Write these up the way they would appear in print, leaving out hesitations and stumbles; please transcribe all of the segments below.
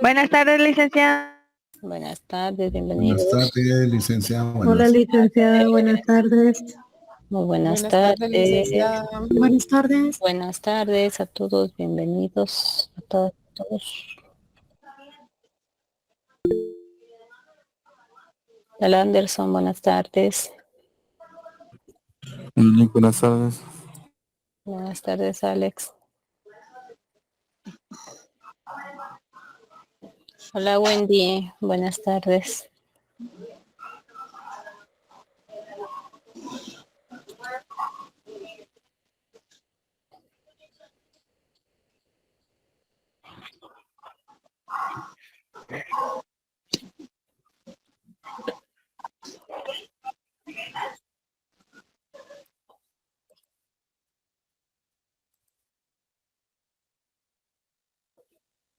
Buenas tardes, licenciada. Buenas tardes, bienvenidos. Buenas tardes, licenciada. Hola, licenciada, buenas tardes. Muy buenas tardes, tardes. licenciada. Buenas tardes. Buenas tardes a todos, bienvenidos a todos. Hola Anderson, buenas tardes. Buenas tardes. Buenas tardes, Alex. Hola Wendy, buenas tardes.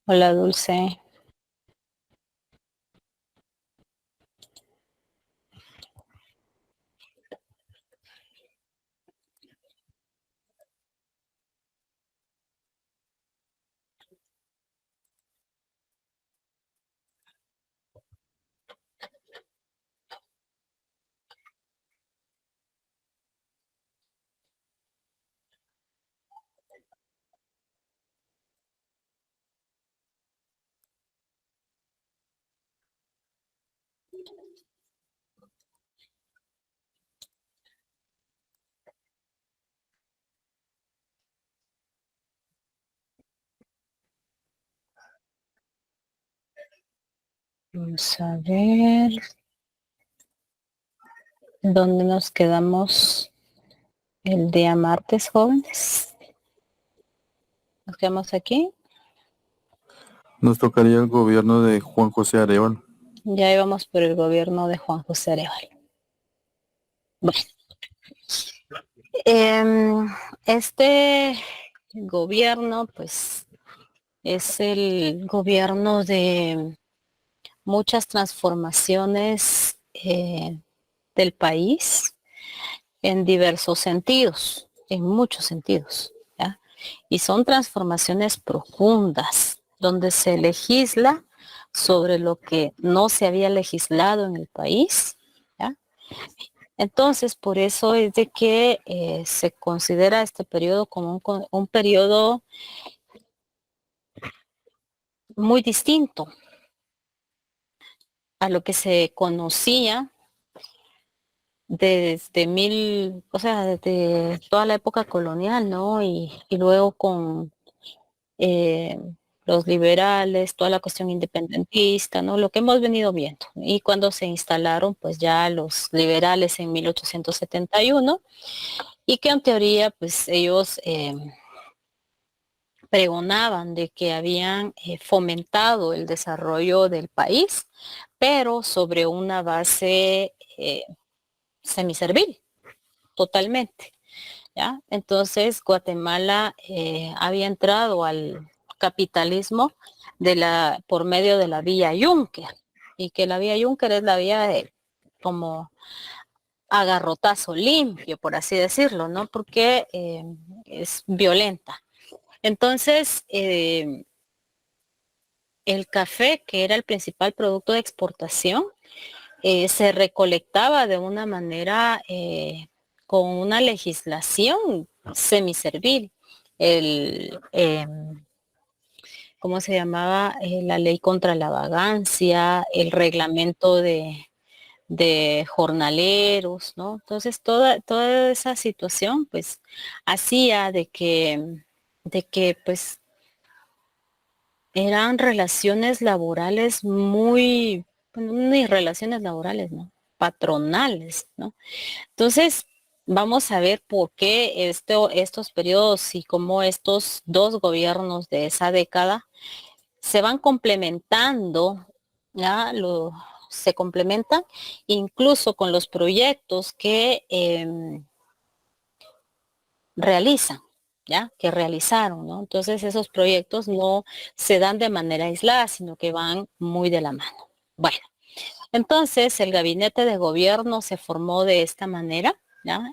Hola Dulce. Vamos a ver dónde nos quedamos el día martes, jóvenes. Nos quedamos aquí. Nos tocaría el gobierno de Juan José Arevalo. Ya íbamos por el gobierno de Juan José Arevalo. Bueno, este gobierno, pues, es el gobierno de muchas transformaciones del país en diversos sentidos, en muchos sentidos, ¿ya? Y son transformaciones profundas, donde se legisla sobre lo que no se había legislado en el país, ¿ya? Entonces, por eso es de que se considera este periodo como un periodo muy distinto a lo que se conocía desde toda la época colonial, ¿no? Y luego con eh, los liberales, toda la cuestión independentista, ¿no? Lo que hemos venido viendo. Y cuando se instalaron, pues ya los liberales en 1871, y que en teoría, pues ellos pregonaban de que habían fomentado el desarrollo del país, pero sobre una base semiservil, totalmente. ¿Ya? Entonces Guatemala había entrado al capitalismo por medio de la vía Juncker, y que la vía Juncker es la vía de como agarrotazo limpio, por así decirlo, ¿no? Porque es violenta. Entonces, el café, que era el principal producto de exportación, se recolectaba de una manera con una legislación semiservil. ¿Cómo se llamaba? La ley contra la vagancia, el reglamento de jornaleros, ¿no? Entonces toda esa situación pues hacía de que pues eran relaciones laborales muy, bueno, ni relaciones laborales, ¿no? Patronales, ¿no? Entonces, vamos a ver por qué estos periodos y cómo estos dos gobiernos de esa década se van complementando, ¿ya? Se complementan incluso con los proyectos que realizan, ¿ya? Que realizaron, ¿no? Entonces esos proyectos no se dan de manera aislada, sino que van muy de la mano. Bueno, entonces el gabinete de gobierno se formó de esta manera, ¿ya?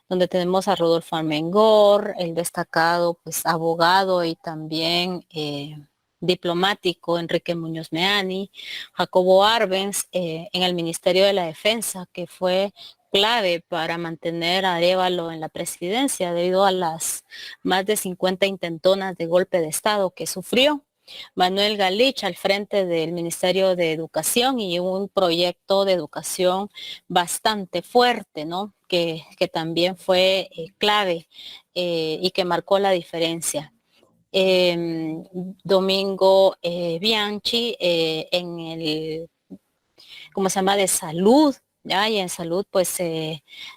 Donde tenemos a Rodolfo Armengol, el destacado pues abogado y también diplomático Enrique Muñoz Meani, Jacobo Arbenz en el Ministerio de la Defensa, que fue clave para mantener a Arévalo en la presidencia debido a las más de 50 intentonas de golpe de Estado que sufrió. Manuel Galich al frente del Ministerio de Educación y un proyecto de educación bastante fuerte, ¿no? Que también fue clave y que marcó la diferencia. Domingo Bianchi en el, ¿cómo se llama?, de salud, ¿ya? Y en salud pues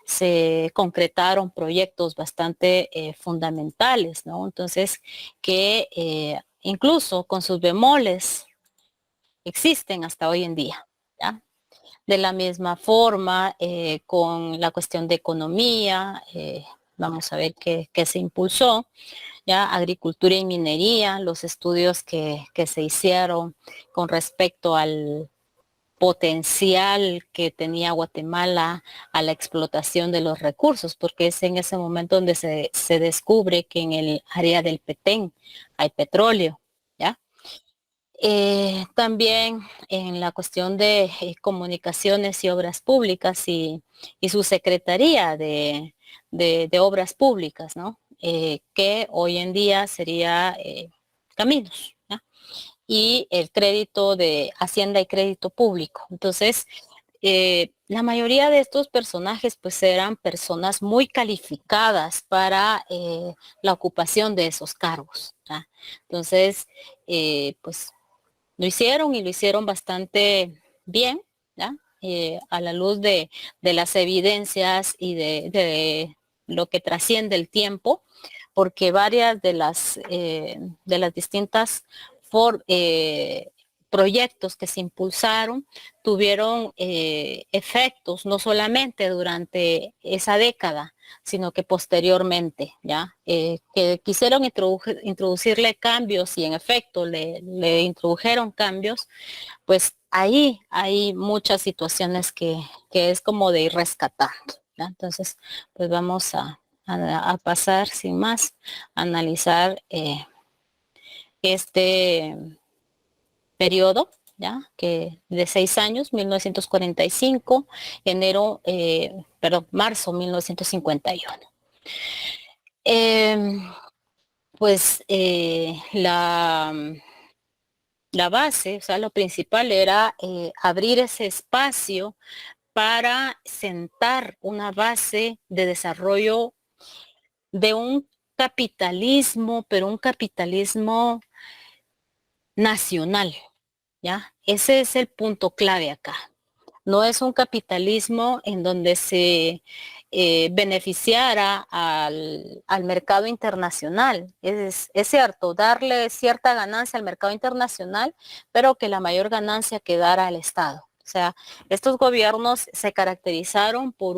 se concretaron proyectos bastante fundamentales, ¿no? Entonces, que incluso con sus bemoles existen hasta hoy en día, ¿ya? De la misma forma, con la cuestión de economía, vamos a ver qué se impulsó, ya agricultura y minería, los estudios que se hicieron con respecto al potencial que tenía Guatemala a la explotación de los recursos, porque es en ese momento donde se descubre que en el área del Petén hay petróleo, ¿ya? También en la cuestión de comunicaciones y obras públicas y su secretaría de obras públicas, ¿no? Que hoy en día sería caminos, ¿ya? Y el crédito de Hacienda y crédito público. Entonces, la mayoría de estos personajes pues eran personas muy calificadas para la ocupación de esos cargos, ¿ya? Entonces, pues lo hicieron y lo hicieron bastante bien, ¿ya? A la luz de las evidencias y de lo que trasciende el tiempo, porque varias de las distintas proyectos que se impulsaron tuvieron efectos no solamente durante esa década, sino que posteriormente, ¿ya? Que quisieron introducirle cambios y en efecto le introdujeron cambios, pues ahí hay muchas situaciones que es como de ir rescatando, ¿ya? Entonces, pues vamos a pasar sin más, a analizar este periodo, ¿ya? Que de 6 años, 1945, marzo 1951. Pues la base, o sea, lo principal era abrir ese espacio para sentar una base de desarrollo de un capitalismo, pero un capitalismo nacional, ¿ya? Ese es el punto clave acá. No es un capitalismo en donde se beneficiara al mercado internacional. Es cierto, darle cierta ganancia al mercado internacional, pero que la mayor ganancia quedara al Estado. O sea, estos gobiernos se caracterizaron por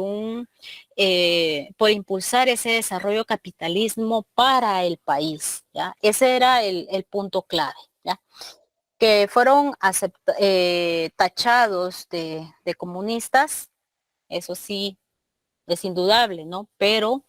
impulsar ese desarrollo capitalismo para el país, ¿ya? Ese era el punto clave, ¿ya? Que fueron tachados de comunistas, eso sí es indudable, ¿no? Pero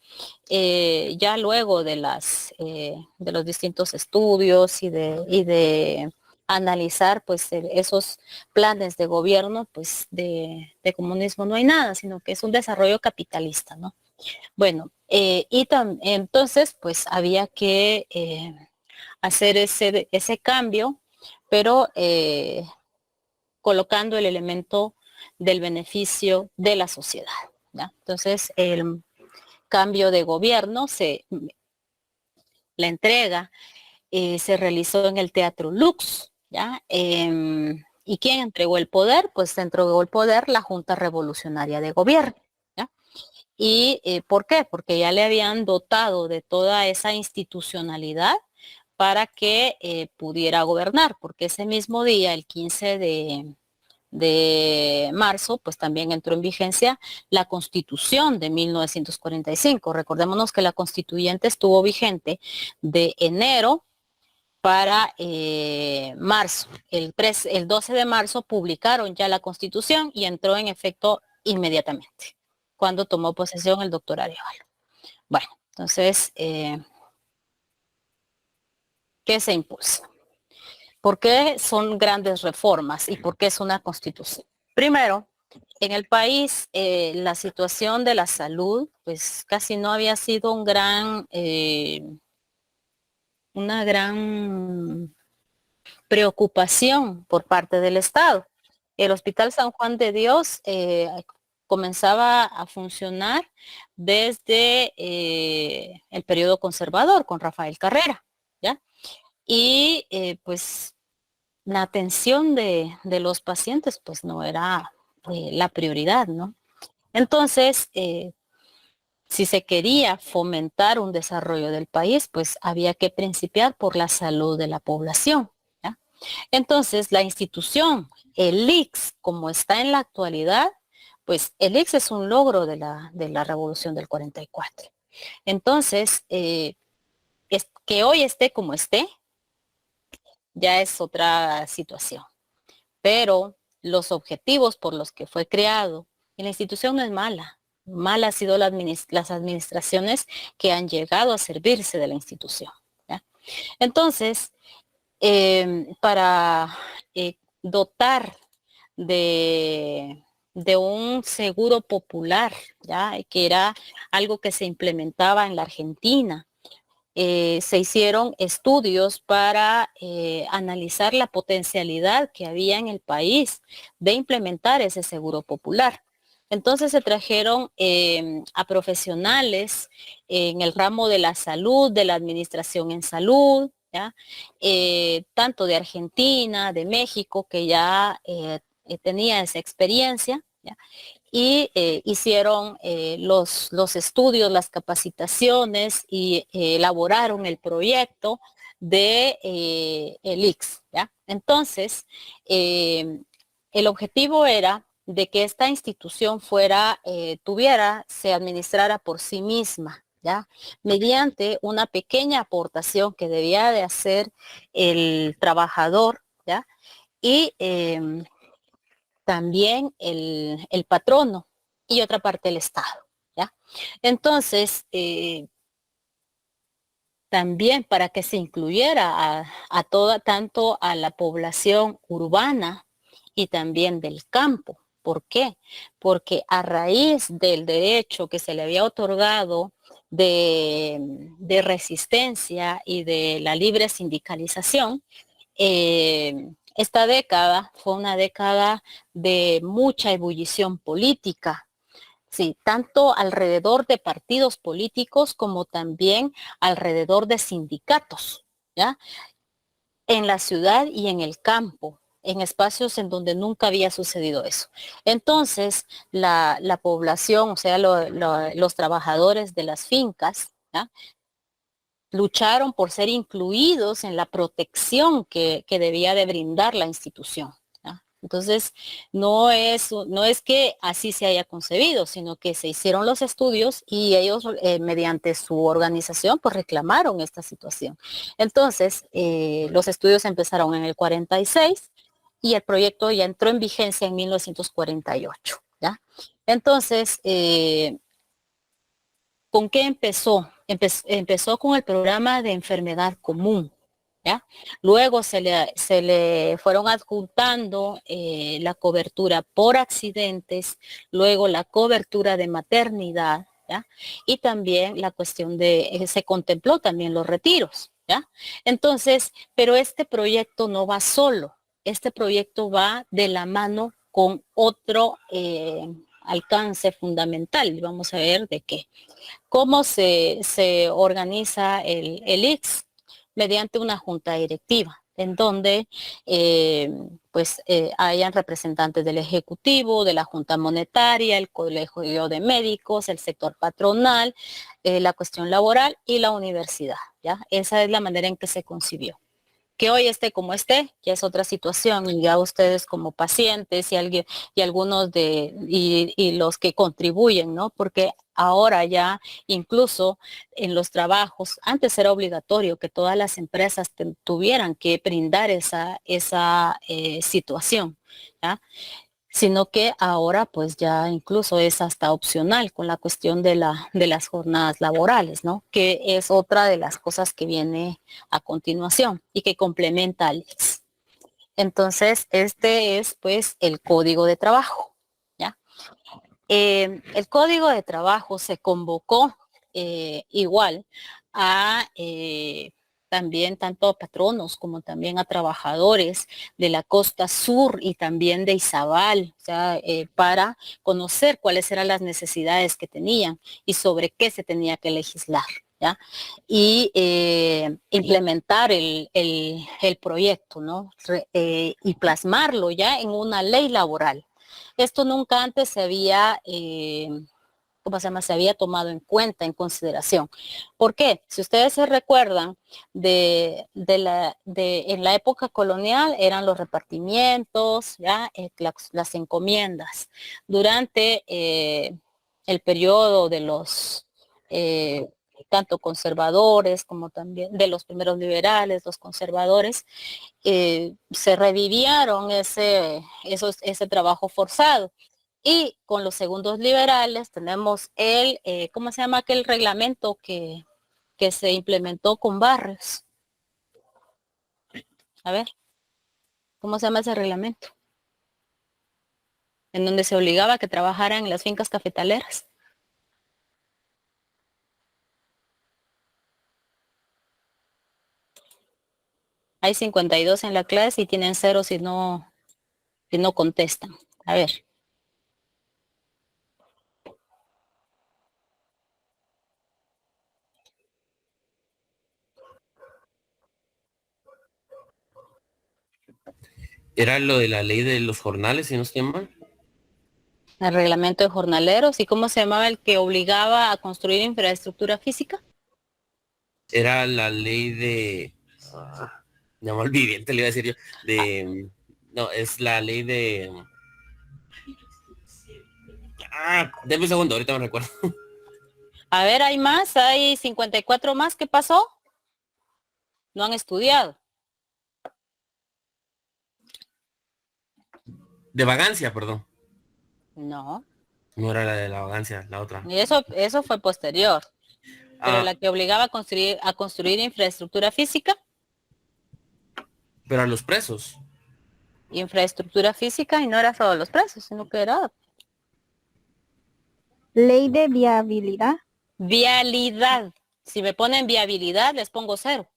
ya luego de los distintos estudios y de analizar pues esos planes de gobierno, pues de comunismo no hay nada, sino que es un desarrollo capitalista, ¿no? Bueno, entonces pues había que hacer ese cambio, pero colocando el elemento del beneficio de la sociedad, ¿ya? Entonces, el cambio de gobierno, la entrega, se realizó en el Teatro Lux, ¿ya? ¿Y quién entregó el poder? Pues entregó el poder la Junta Revolucionaria de Gobierno, ¿ya? ¿Y por qué? Porque ya le habían dotado de toda esa institucionalidad para que pudiera gobernar, porque ese mismo día, el 15 de marzo, pues también entró en vigencia la Constitución de 1945. Recordémonos que la constituyente estuvo vigente de enero para marzo. El 12 de marzo publicaron ya la Constitución y entró en efecto inmediatamente, cuando tomó posesión el doctor Arevalo. Bueno, entonces, ¿qué se impulsa? ¿Por qué son grandes reformas y por qué es una constitución? Primero, en el país la situación de la salud pues casi no había sido una gran preocupación por parte del Estado. El Hospital San Juan de Dios comenzaba a funcionar desde el periodo conservador con Rafael Carrera, ¿ya? Y pues la atención de los pacientes pues no era la prioridad, ¿no? Entonces, si se quería fomentar un desarrollo del país, pues había que principiar por la salud de la población, ¿ya? Entonces, la institución, el ICS, como está en la actualidad, pues el ICS es un logro de la Revolución del 44. Entonces, es que hoy esté como esté, ya es otra situación. Pero los objetivos por los que fue creado, y la institución no es mala. Mala han sido las administraciones que han llegado a servirse de la institución, ¿ya? Entonces, para dotar de un seguro popular, ¿ya? Que era algo que se implementaba en la Argentina. Se hicieron estudios para analizar la potencialidad que había en el país de implementar ese seguro popular. Entonces se trajeron a profesionales en el ramo de la salud, de la administración en salud, ¿ya? Tanto de Argentina, de México, que ya tenía esa experiencia, ¿ya? Y hicieron los estudios, las capacitaciones y elaboraron el proyecto de el ICS, ¿ya? Entonces, el objetivo era de que esta institución se administrara por sí misma, ¿ya? Mediante una pequeña aportación que debía de hacer el trabajador, ¿ya? Y también el patrono y otra parte el Estado, ¿ya? Entonces, también para que se incluyera a toda, tanto a la población urbana y también del campo. ¿Por qué? Porque a raíz del derecho que se le había otorgado de resistencia y de la libre sindicalización, esta década fue una década de mucha ebullición política, sí, tanto alrededor de partidos políticos como también alrededor de sindicatos, ¿ya? En la ciudad y en el campo, en espacios en donde nunca había sucedido eso. Entonces, la población, o sea, los trabajadores de las fincas, ¿ya? Lucharon por ser incluidos en la protección que debía de brindar la institución, ¿ya? Entonces, no es que así se haya concebido, sino que se hicieron los estudios y ellos, mediante su organización, pues reclamaron esta situación. Entonces, los estudios empezaron en el 46 y el proyecto ya entró en vigencia en 1948, ¿ya? Entonces, ¿con qué empezó? Empezó con el programa de enfermedad común, ¿ya? Luego se le fueron adjuntando la cobertura por accidentes, luego la cobertura de maternidad, ¿ya? Y también la cuestión se contempló también los retiros, ¿ya? Entonces, pero este proyecto no va solo, este proyecto va de la mano con otro alcance fundamental. Vamos a ver de qué. ¿Cómo se organiza el ICS? Mediante una junta directiva, en donde hayan representantes del Ejecutivo, de la Junta Monetaria, el Colegio de Médicos, el sector patronal, la cuestión laboral y la universidad, ¿ya? Esa es la manera en que se concibió. Que hoy esté como esté, ya es otra situación, y ya ustedes como pacientes y algunos y los que contribuyen, ¿no? Porque ahora ya incluso en los trabajos, antes era obligatorio que todas las empresas tuvieran que brindar esa situación, ¿ya? Sino que ahora pues ya incluso es hasta opcional con la cuestión de las jornadas laborales, ¿no? Que es otra de las cosas que viene a continuación y que complementa al ICS. Entonces, este es pues el Código de Trabajo, ¿ya? El Código de Trabajo se convocó igual a también tanto a patronos como también a trabajadores de la costa sur y también de Izabal, o sea, para conocer cuáles eran las necesidades que tenían y sobre qué se tenía que legislar, ¿ya? Y implementar el proyecto, ¿no? Y plasmarlo ya en una ley laboral. Esto nunca antes se había, ¿cómo se llama? Se había tomado en cuenta, en consideración. ¿Por qué? Si ustedes se recuerdan en la época colonial eran los repartimientos, ¿ya? Las encomiendas. Durante el periodo de los tanto conservadores como también de los primeros liberales, los conservadores, se revivieron ese trabajo forzado. Y con los segundos liberales tenemos ¿cómo se llama aquel reglamento que se implementó con Barrios? A ver, ¿cómo se llama ese reglamento? En donde se obligaba a que trabajaran en las fincas cafetaleras. Hay 52 en la clase y tienen 0 si no contestan. A ver. Era lo de la ley de los jornales, si no estoy mal. El reglamento de jornaleros. ¿Y cómo se llamaba el que obligaba a construir infraestructura física? Era la ley de... ya me olvidé, te le iba a decir yo. No, es la ley de... Deme un segundo, ahorita me recuerdo. A ver, hay más, hay 54 más. ¿Qué pasó? No han estudiado. De vagancia, perdón. No. No era la de la vagancia, la otra. Y eso fue posterior. Pero la que obligaba a construir infraestructura física. Pero a los presos. Infraestructura física y no era solo los presos, sino que era Ley de viabilidad. vialidad. Si me ponen viabilidad, les pongo 0.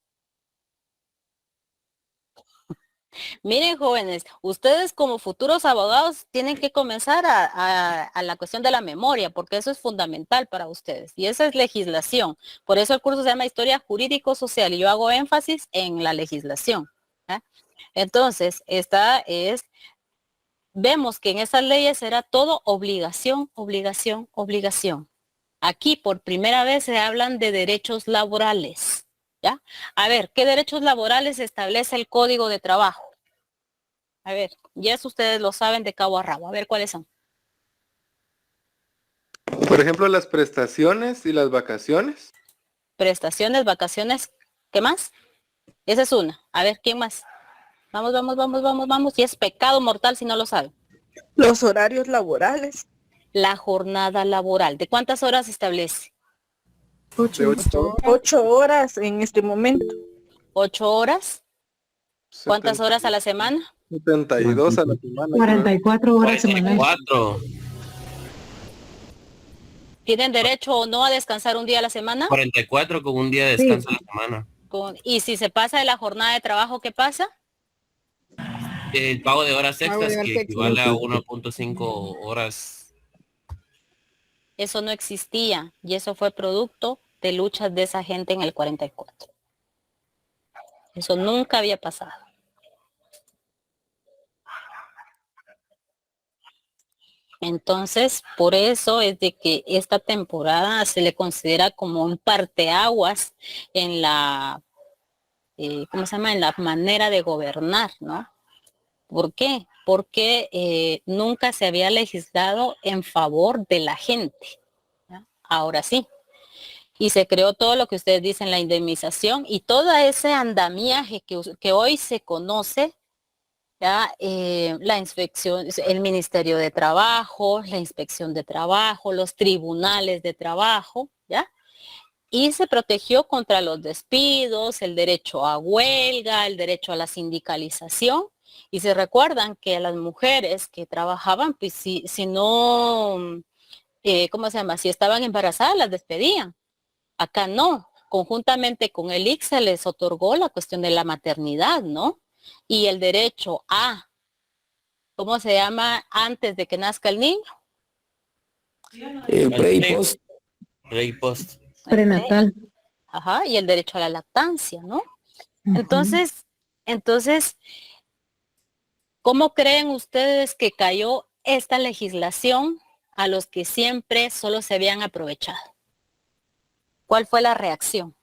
Miren, jóvenes, ustedes como futuros abogados tienen que comenzar a la cuestión de la memoria, porque eso es fundamental para ustedes. Y esa es legislación. Por eso el curso se llama Historia Jurídico-Social y yo hago énfasis en la legislación. ¿Eh? Entonces, vemos que en esas leyes era todo obligación, obligación, obligación. Aquí por primera vez se hablan de derechos laborales. ¿Ya? A ver, ¿qué derechos laborales establece el Código de Trabajo? A ver, ya eso ustedes lo saben de cabo a rabo. A ver, ¿cuáles son? Por ejemplo, las prestaciones y las vacaciones. Prestaciones, vacaciones, ¿qué más? Esa es una. A ver, ¿quién más? Vamos, vamos, vamos, vamos, vamos. Y es pecado mortal si no lo saben. Los horarios laborales. La jornada laboral. ¿De cuántas horas se establece? 8. 8 horas en este momento. 8 horas. ¿Cuántas horas a la semana? 72 a la semana. 44 horas semanales. 44. ¿Tienen derecho o no a descansar un día a la semana? 44 con un día de descanso a la semana. Y si se pasa de la jornada de trabajo, ¿qué pasa? El pago de horas Pago de extras horas que extras. equivale a 1.5 horas. Eso no existía y eso fue producto de luchas de esa gente en el 44. Eso nunca había pasado. Entonces, por eso es de que esta temporada se le considera como un parteaguas en la, ¿cómo se llama? En la manera de gobernar, ¿no? ¿Por qué? Porque nunca se había legislado en favor de la gente. ¿Ya? Ahora sí. Y se creó todo lo que ustedes dicen, la indemnización y todo ese andamiaje que hoy se conoce, ¿ya? La inspección, el Ministerio de Trabajo, la Inspección de Trabajo, los tribunales de trabajo, ¿ya? Y se protegió contra los despidos, el derecho a huelga, el derecho a la sindicalización Y se recuerdan que las mujeres que trabajaban, pues si no, ¿cómo se llama? Si estaban embarazadas, las despedían. Acá no. Conjuntamente con el ICS se les otorgó la cuestión de la maternidad, ¿no? Y el derecho a, ¿cómo se llama? Antes de que nazca el niño. Pre y post. Pre y post. Prenatal. Ajá, y el derecho a la lactancia, ¿no? Ujú. Entonces, ¿cómo creen ustedes que cayó esta legislación a los que siempre solo se habían aprovechado? ¿Cuál fue la reacción?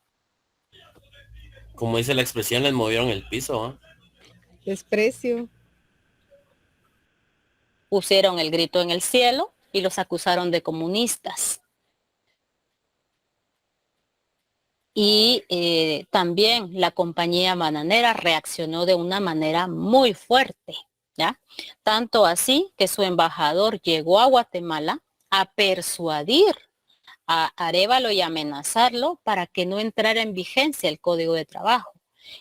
Como dice la expresión, les movieron el piso, ¿ah? Desprecio. Pusieron el grito en el cielo y los acusaron de comunistas. Y también la compañía bananera reaccionó de una manera muy fuerte, ¿ya? Tanto así que su embajador llegó a Guatemala a persuadir a Arévalo y amenazarlo para que no entrara en vigencia el Código de Trabajo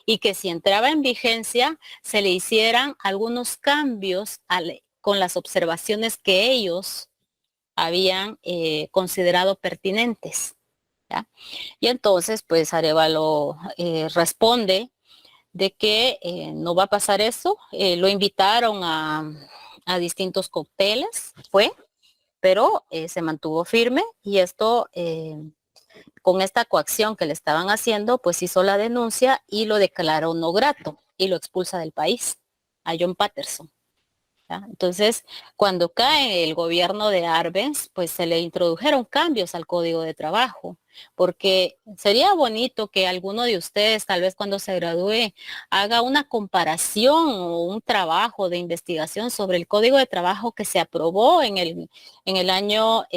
y que si entraba en vigencia se le hicieran algunos cambios con las observaciones que ellos habían considerado pertinentes, ¿ya? Y entonces pues Arévalo responde de que no va a pasar eso. Lo invitaron a distintos cócteles, pero se mantuvo firme y esto, con esta coacción que le estaban haciendo, pues hizo la denuncia y lo declaró no grato y lo expulsa del país, a John Patterson, ¿ya? Entonces, cuando cae el gobierno de Arbenz, pues se le introdujeron cambios al Código de Trabajo, porque sería bonito que alguno de ustedes, tal vez cuando se gradúe, haga una comparación o un trabajo de investigación sobre el Código de Trabajo que se aprobó en el año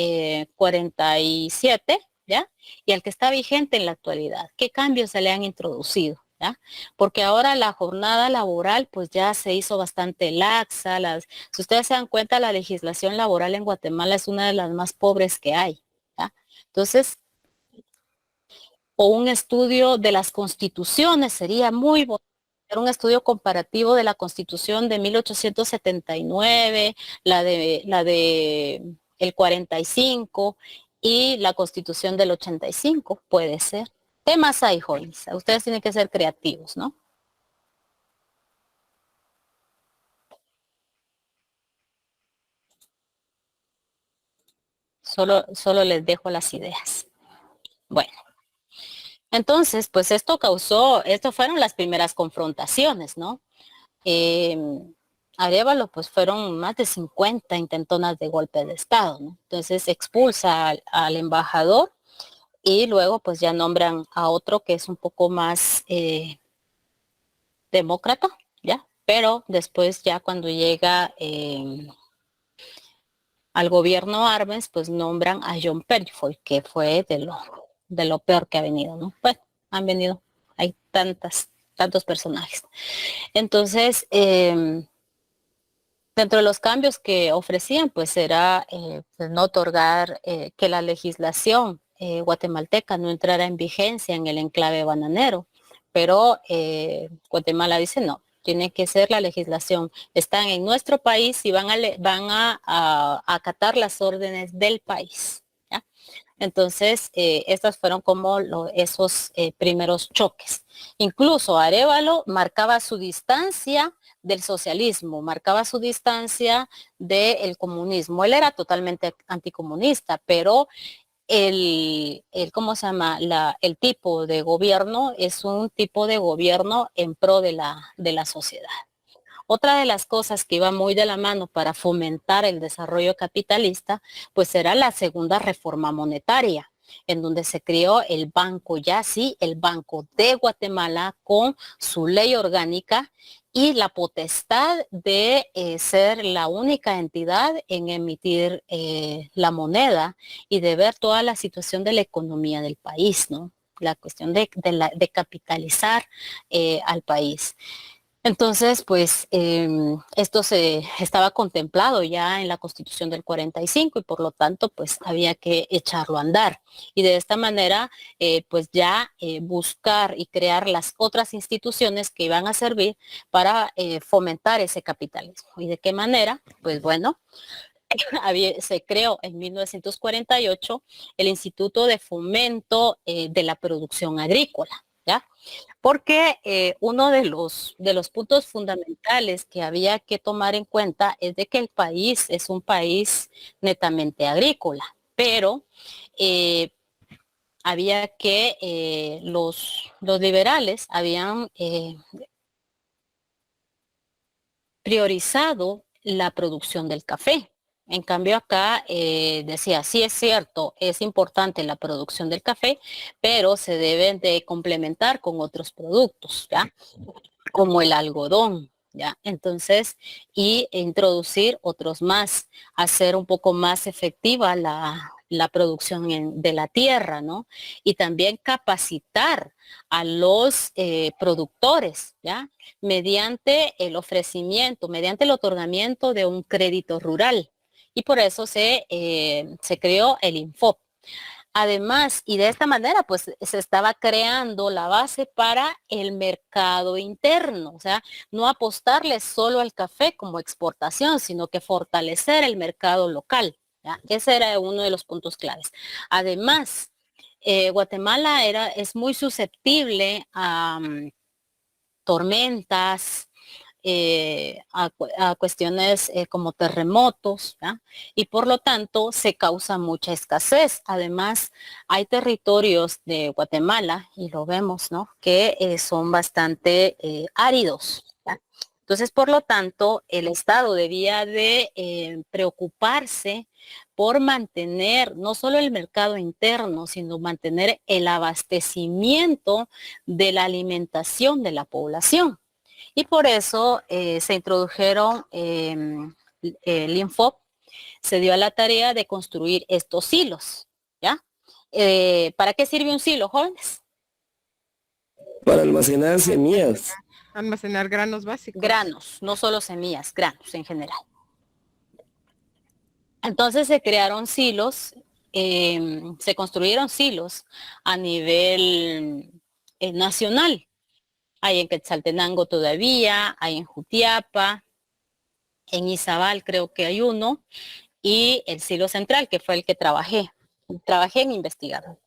47, ¿ya? Y al que está vigente en la actualidad. ¿Qué cambios se le han introducido? ¿Ya? Porque ahora la jornada laboral pues ya se hizo bastante laxa. Si ustedes se dan cuenta, la legislación laboral en Guatemala es una de las más pobres que hay, ¿ya? Entonces, o un estudio de las constituciones sería muy bueno. Un estudio comparativo de la Constitución de 1879, la de el 45 y la Constitución del 85, puede ser. ¿Qué más hay, jóvenes? Ustedes tienen que ser creativos, ¿no? Solo les dejo las ideas. Bueno, entonces, pues esto fueron las primeras confrontaciones, ¿no? Arévalo, pues fueron más de 50 intentonas de golpe de Estado, ¿no? Entonces expulsa al embajador y luego pues ya nombran a otro que es un poco más demócrata, ¿ya? Pero después ya cuando llega al gobierno Arbenz, pues nombran a John Perifoy, que fue de lo peor que ha venido, ¿no? Pues han venido, hay tantos personajes. Entonces, dentro de los cambios que ofrecían, pues era pues no otorgar que la legislación guatemalteca no entrara en vigencia en el enclave bananero, pero Guatemala dice no, tiene que ser la legislación. Están en nuestro país y van a acatar las órdenes del país, ¿ya? Entonces, estas fueron como esos primeros choques. Incluso Arévalo marcaba su distancia del socialismo, marcaba su distancia del comunismo. Él era totalmente anticomunista, pero ¿cómo se llama? El tipo de gobierno es un tipo de gobierno en pro de la sociedad. Otra de las cosas que iba muy de la mano para fomentar el desarrollo capitalista, pues era la segunda reforma monetaria, en donde se creó el Banco Yasi, el Banco de Guatemala, con su ley orgánica y la potestad de ser la única entidad en emitir la moneda y de ver toda la situación de la economía del país, ¿no? La cuestión de capitalizar al país. Entonces, pues esto se estaba contemplado ya en la Constitución del 45 y por lo tanto, pues había que echarlo a andar. Y de esta manera, pues ya buscar y crear las otras instituciones que iban a servir para fomentar ese capitalismo. ¿Y de qué manera? Pues bueno, se creó en 1948 el Instituto de Fomento de la Producción Agrícola, ¿ya? Porque uno de los puntos fundamentales que había que tomar en cuenta es de que el país es un país netamente agrícola, pero había que los liberales habían priorizado la producción del café. En cambio acá decía, sí es cierto, es importante la producción del café, pero se deben de complementar con otros productos, ¿ya? Como el algodón, ¿ya? Entonces, y introducir otros más, hacer un poco más efectiva la producción de la tierra, ¿no? Y también capacitar a los productores, ¿ya? Mediante el ofrecimiento, mediante el otorgamiento de un crédito rural. Y por eso se creó el Infop. Además, y de esta manera, pues se estaba creando la base para el mercado interno, o sea, no apostarle solo al café como exportación, sino que fortalecer el mercado local, ¿ya? Ese era uno de los puntos claves. Además, Guatemala es muy susceptible a tormentas, a cuestiones como terremotos, ¿ya? Y por lo tanto se causa mucha escasez. Además, hay territorios de Guatemala, y lo vemos, ¿no? Que son bastante áridos, ¿ya? Entonces, por lo tanto, el Estado debía de preocuparse por mantener no solo el mercado interno, sino mantener el abastecimiento de la alimentación de la población. Y por eso se introdujeron el Infop, se dio a la tarea de construir estos silos, ¿ya? ¿Para qué sirve un silo, jóvenes? Para almacenar semillas. Almacenar granos básicos. Granos, no solo semillas, granos en general. Entonces se crearon silos, se construyeron silos a nivel nacional. Hay en Quetzaltenango todavía, hay en Jutiapa, en Izabal creo que hay uno, y el silo central, que fue el que trabajé en investigador.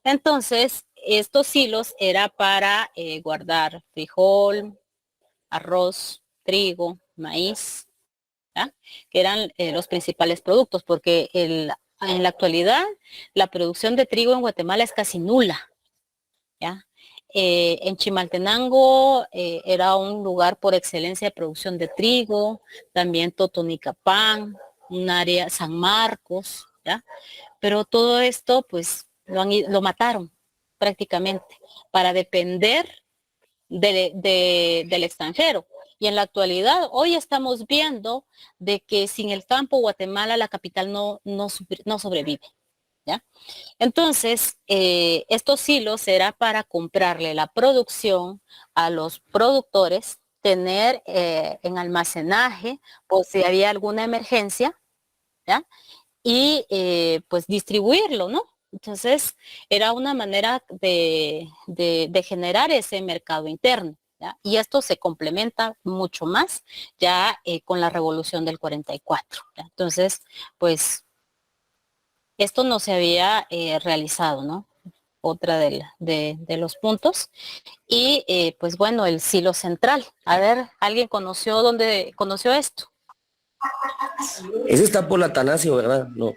Entonces, estos silos era para guardar frijol, arroz, trigo, maíz, ¿ya? Que eran los principales productos, porque en la actualidad la producción de trigo en Guatemala es casi nula, ¿ya? En Chimaltenango era un lugar por excelencia de producción de trigo, también Totonicapán, un área, San Marcos, ¿ya? Pero todo esto pues lo mataron prácticamente para depender del extranjero. Y en la actualidad, hoy estamos viendo de que sin el campo Guatemala, la capital no sobrevive, ¿ya? Entonces, estos silos era para comprarle la producción a los productores, tener en almacenaje por si había alguna emergencia, ¿ya? Y pues distribuirlo, ¿no? Entonces, era una manera de generar ese mercado interno, ¿ya? Y esto se complementa mucho más ya con la revolución del 44, ¿ya? Entonces, pues, esto no se había realizado, ¿no? Otra de los puntos. Y pues bueno, el silo central. A ver, ¿alguien dónde conoció esto? Ese está por la Atanasio, ¿verdad? No.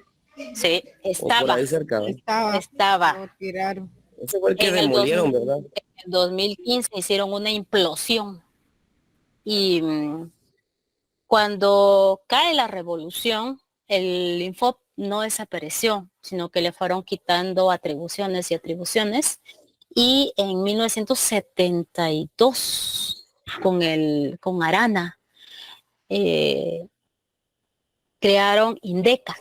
Sí, O por ahí cerca, ¿no? Estaba. Lo tiraron. Ese fue el que En el demolieron, ¿verdad? En el 2015 hicieron una implosión. Y cuando cae la revolución, el Infop no desapareció, sino que le fueron quitando atribuciones y atribuciones. Y en 1972, con Arana, crearon Indeca.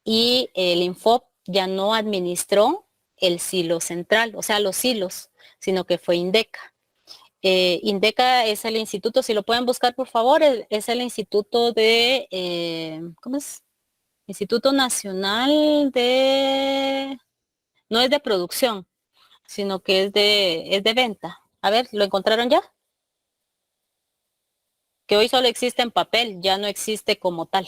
Y el Infop ya no administró el silo central, o sea, los silos, sino que fue Indeca. INDECA es el instituto, si lo pueden buscar por favor, es el instituto de, ¿cómo es? Instituto Nacional de, no es de producción, sino que es de venta. A ver, ¿lo encontraron ya? Que hoy solo existe en papel, ya no existe como tal.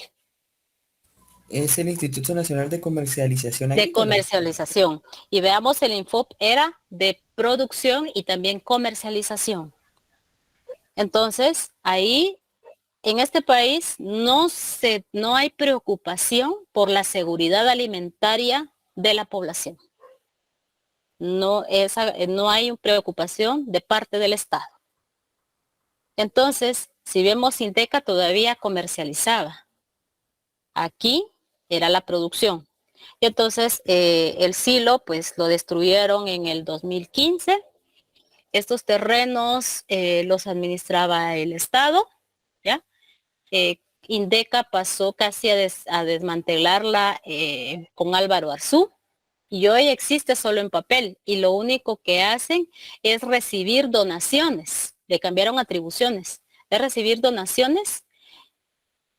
Es el Instituto Nacional de Comercialización De Agrícola. comercialización. Y veamos, el INFOP era de producción y también comercialización. Entonces, ahí, en este país, no hay preocupación por la seguridad alimentaria de la población. No hay preocupación de parte del Estado. Entonces, si vemos, INDECA todavía comercializaba. Aquí era la producción. Y entonces el silo pues lo destruyeron en el 2015. Estos terrenos los administraba el Estado, ¿ya? INDECA pasó casi a desmantelarla con Álvaro Arzú, y hoy existe solo en papel, y lo único que hacen es recibir donaciones. Le cambiaron atribuciones, es recibir donaciones,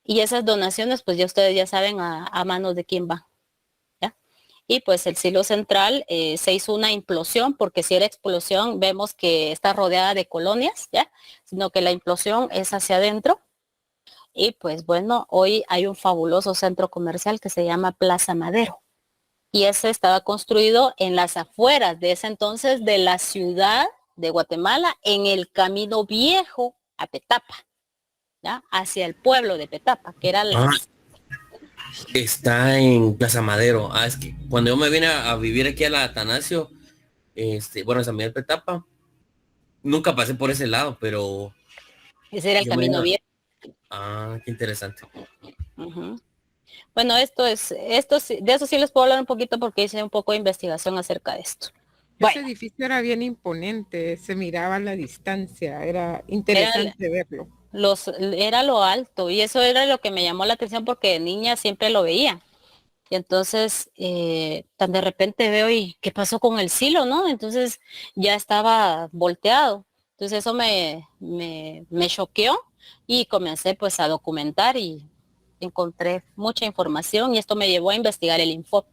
y esas donaciones pues ya ustedes ya saben a manos de quién va. Y pues el silo central se hizo una implosión, porque si era explosión, vemos que está rodeada de colonias, ¿ya? Sino que la implosión es hacia adentro. Y pues bueno, hoy hay un fabuloso centro comercial que se llama Plaza Madero. Y ese estaba construido en las afueras de ese entonces de la ciudad de Guatemala, en el camino viejo a Petapa, ¿ya? Hacia el pueblo de Petapa, que era Está en Plaza Madero. Es que cuando yo me vine a vivir aquí a la Atanasio, bueno, San Miguel Petapa, nunca pasé por ese lado, pero ese era el yo me camino vine viejo. qué interesante. Uh-huh. Bueno, de eso sí les puedo hablar un poquito porque hice un poco de investigación acerca de esto. Ese edificio era bien imponente, se miraba a la distancia, era interesante verlo. Era lo alto, y eso era lo que me llamó la atención porque de niña siempre lo veía. Y entonces, tan de repente veo, ¿y qué pasó con el silo, no? Entonces ya estaba volteado. Entonces eso me choqueó, y comencé pues a documentar y encontré mucha información, y esto me llevó a investigar el Infop.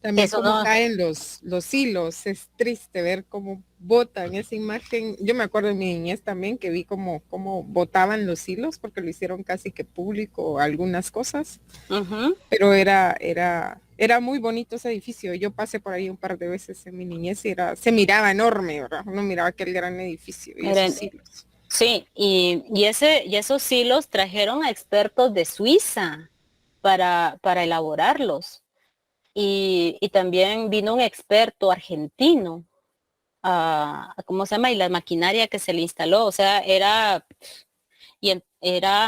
También Eso cómo no. caen los hilos, es triste ver cómo botan esa imagen. Yo me acuerdo de mi niñez también que vi cómo botaban los hilos, porque lo hicieron casi que público algunas cosas. Uh-huh. Pero era muy bonito ese edificio. Yo pasé por ahí un par de veces en mi niñez y se miraba enorme, ¿verdad? Uno miraba aquel gran edificio y esos hilos. Sí, y esos hilos trajeron a expertos de Suiza para elaborarlos. Y también vino un experto argentino, ¿cómo se llama? Y la maquinaria que se le instaló, o sea, era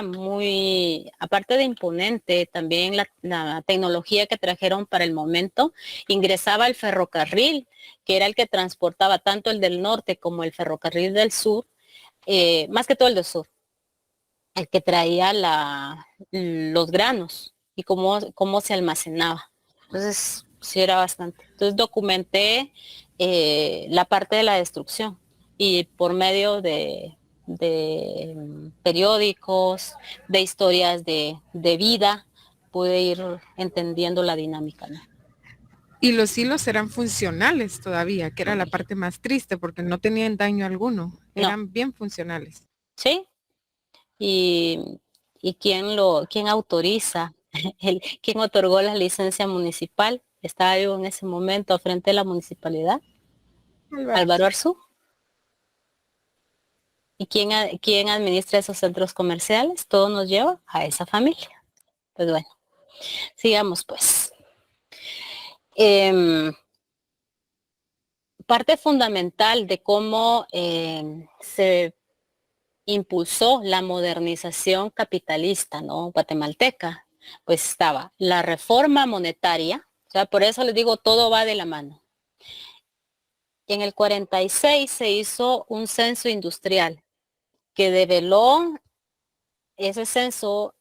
muy, aparte de imponente, también la tecnología que trajeron para el momento. Ingresaba el ferrocarril, que era el que transportaba tanto el del norte como el ferrocarril del sur, más que todo el del sur, el que traía los granos y cómo se almacenaba. Entonces, sí era bastante. Entonces documenté la parte de la destrucción, y por medio de periódicos, de historias de vida, pude ir entendiendo la dinámica, ¿no? Y los hilos eran funcionales todavía, que era la parte más triste, porque no tenían daño alguno. Eran bien funcionales. Sí. Y quién autoriza, quién otorgó la licencia municipal, estaba yo en ese momento al frente de la municipalidad, Álvaro Arzú. ¿Y quién administra esos centros comerciales? Todo nos lleva a esa familia. Pues bueno, sigamos pues. Parte fundamental de cómo se impulsó la modernización capitalista, ¿no?, guatemalteca, pues estaba la reforma monetaria, o sea, por eso les digo, todo va de la mano. En el 46 se hizo un censo industrial que develó, ese censo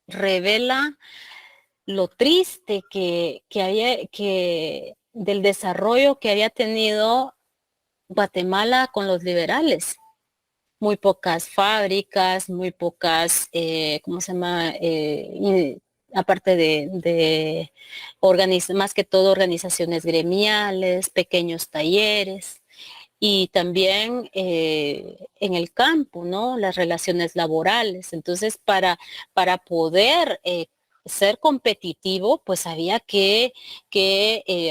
revela lo triste que del desarrollo que había tenido Guatemala con los liberales. muy pocas fábricas, muy pocas, ¿cómo se llama? Aparte de más que todo organizaciones gremiales, pequeños talleres y también en el campo, ¿no? Las relaciones laborales. Entonces, para poder ser competitivo, pues había que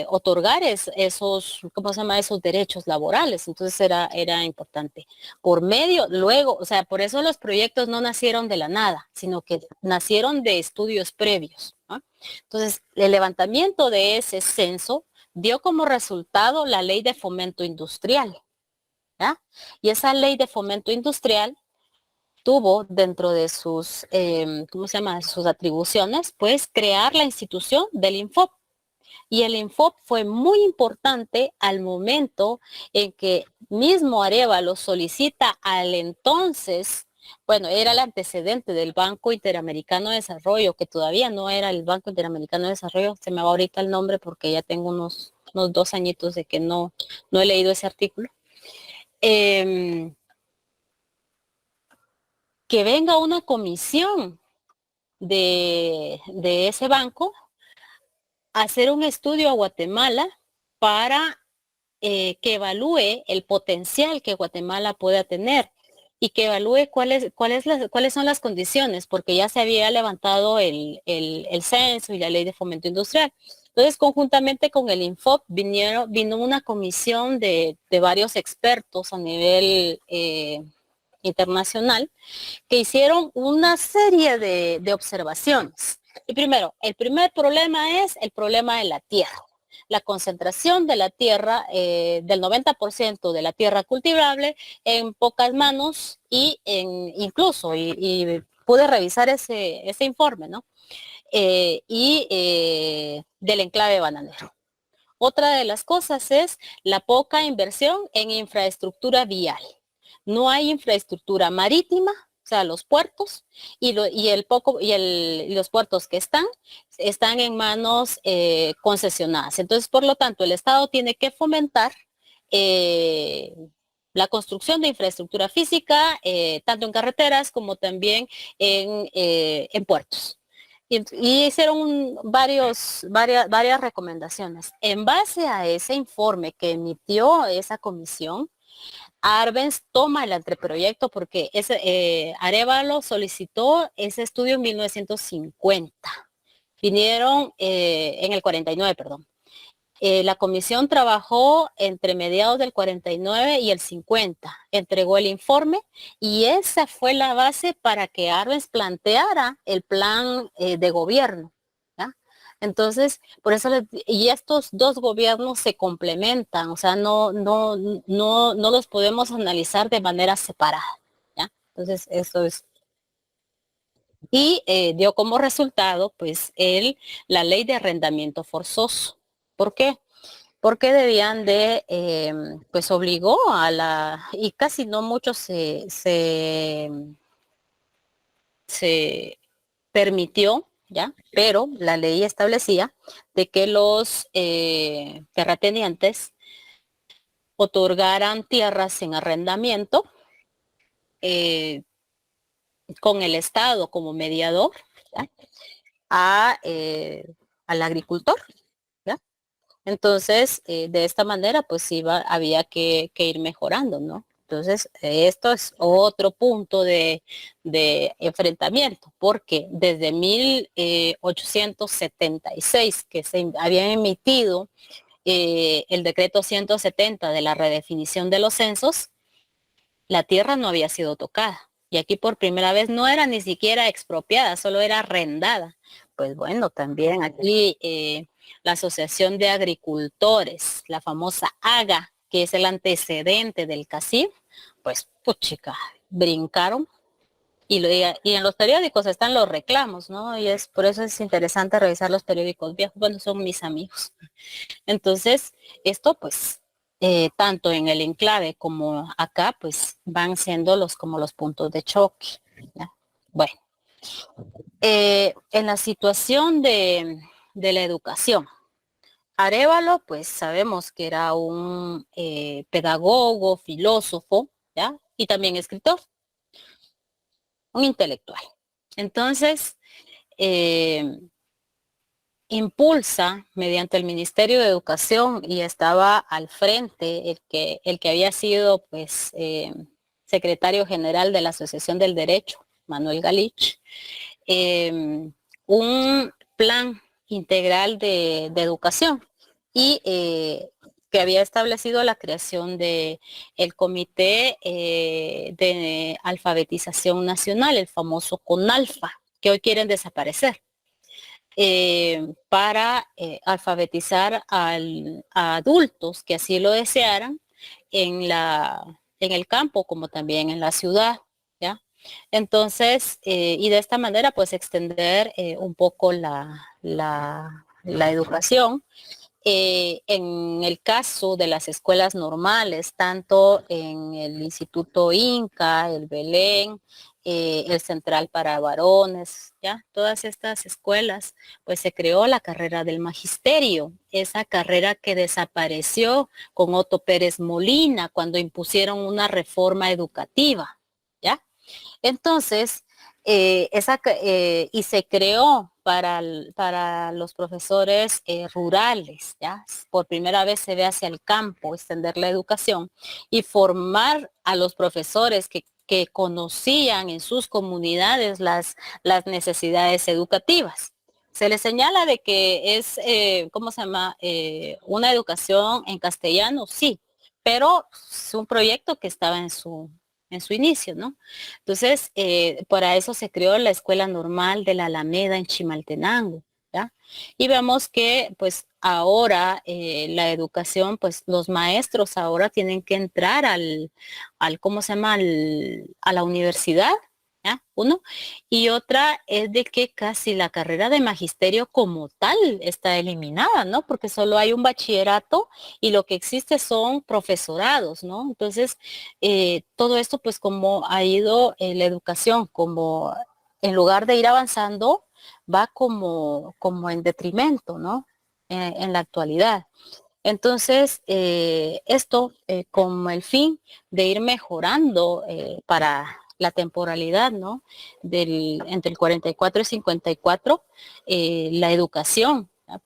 otorgar esos, ¿cómo se llama? Esos derechos laborales. Entonces era importante. Por medio, luego, o sea, por eso los proyectos no nacieron de la nada, sino que nacieron de estudios previos, ¿no? Entonces, el levantamiento de ese censo dio como resultado la ley de fomento industrial, ¿ya? Y esa ley de fomento industrial tuvo dentro de sus, ¿cómo se llama? Sus atribuciones, pues crear la institución del Infop. Y el Infop fue muy importante al momento en que mismo Arévalo solicita al entonces, bueno, era el antecedente del Banco Interamericano de Desarrollo, que todavía no era el Banco Interamericano de Desarrollo, se me va ahorita el nombre porque ya tengo unos 2 añitos de que no he leído ese artículo. Que venga una comisión de ese banco a hacer un estudio a Guatemala para que evalúe el potencial que Guatemala pueda tener y que evalúe cuáles son las condiciones, porque ya se había levantado el censo y la ley de fomento industrial. Entonces, conjuntamente con el Infop vino una comisión de varios expertos a nivel internacional que hicieron una serie de observaciones. Y primero, el primer problema es el problema de la tierra. La concentración de la tierra, del 90% de la tierra cultivable en pocas manos y incluso pude revisar ese informe, ¿no? Del enclave bananero. Otra de las cosas es la poca inversión en infraestructura vial. No hay infraestructura marítima, o sea, los puertos, y los puertos que están en manos concesionadas. Entonces, por lo tanto, el Estado tiene que fomentar la construcción de infraestructura física, tanto en carreteras como también en puertos. Y hicieron varias recomendaciones. En base a ese informe que emitió esa comisión, Arbenz toma el anteproyecto porque Arévalo solicitó ese estudio en 1950. Vinieron en el 49, perdón. La comisión trabajó entre mediados del 49 y el 50. Entregó el informe y esa fue la base para que Arbenz planteara el plan de gobierno. Entonces, por eso, y estos dos gobiernos se complementan, o sea, no los podemos analizar de manera separada, ¿ya? Entonces, eso es. Y dio como resultado, pues, la ley de arrendamiento forzoso. ¿Por qué? Porque debían pues obligó y casi no mucho se permitió, ¿ya? Pero la ley establecía de que los terratenientes otorgaran tierras en arrendamiento con el Estado como mediador, ¿ya? Al agricultor, ¿ya? Entonces, de esta manera, pues había que ir mejorando, ¿no? Entonces, esto es otro punto de enfrentamiento, porque desde 1876, que se había emitido el decreto 170 de la redefinición de los censos, la tierra no había sido tocada. Y aquí por primera vez no era ni siquiera expropiada, solo era arrendada. Pues bueno, también aquí la Asociación de Agricultores, la famosa AGA, que es el antecedente del CACIF, pues puchica, brincaron. Y en los periódicos están los reclamos, ¿no? Y por eso es interesante revisar los periódicos viejos, bueno, son mis amigos. Entonces, esto pues, tanto en el enclave como acá, pues van siendo como los puntos de choque, ¿ya? Bueno, en la situación de la educación, Arévalo, pues sabemos que era un pedagogo, filósofo, ¿ya? y también escritor, un intelectual. Entonces, impulsa mediante el Ministerio de Educación, y estaba al frente el que había sido pues secretario general de la Asociación del Derecho, Manuel Galich, un plan integral de educación, y que había establecido la creación de el Comité de Alfabetización Nacional, el famoso CONALFA, que hoy quieren desaparecer, para alfabetizar a adultos que así lo desearan en el campo como también en la ciudad, ¿ya? Entonces, y de esta manera pues extender un poco la educación. En el caso de las escuelas normales, tanto en el Instituto Inca, el Belén, el Central para Varones, ya todas estas escuelas, pues se creó la carrera del magisterio, esa carrera que desapareció con Otto Pérez Molina cuando impusieron una reforma educativa, ¿ya? Entonces, y se creó para los profesores rurales, ¿ya? Por primera vez se ve hacia el campo, extender la educación y formar a los profesores que conocían en sus comunidades las necesidades educativas. Se les señala de que es, ¿cómo se llama? Una educación en castellano, sí, pero es un proyecto que estaba en su inicio, ¿no? Entonces, para eso se creó la Escuela Normal de la Alameda en Chimaltenango, ¿ya? Y vemos que, pues, ahora la educación, pues, los maestros ahora tienen que entrar ¿cómo se llama? A la universidad, ¿ya? Uno. Y otra es de que casi la carrera de magisterio como tal está eliminada, ¿no? Porque solo hay un bachillerato y lo que existe son profesorados, ¿no? Entonces, todo esto, pues, como ha ido la educación, como en lugar de ir avanzando, va como en detrimento, ¿no? En la actualidad. Entonces, esto con el fin de ir mejorando para la temporalidad, ¿no? Entre el 44 y 54, la educación, ¿no?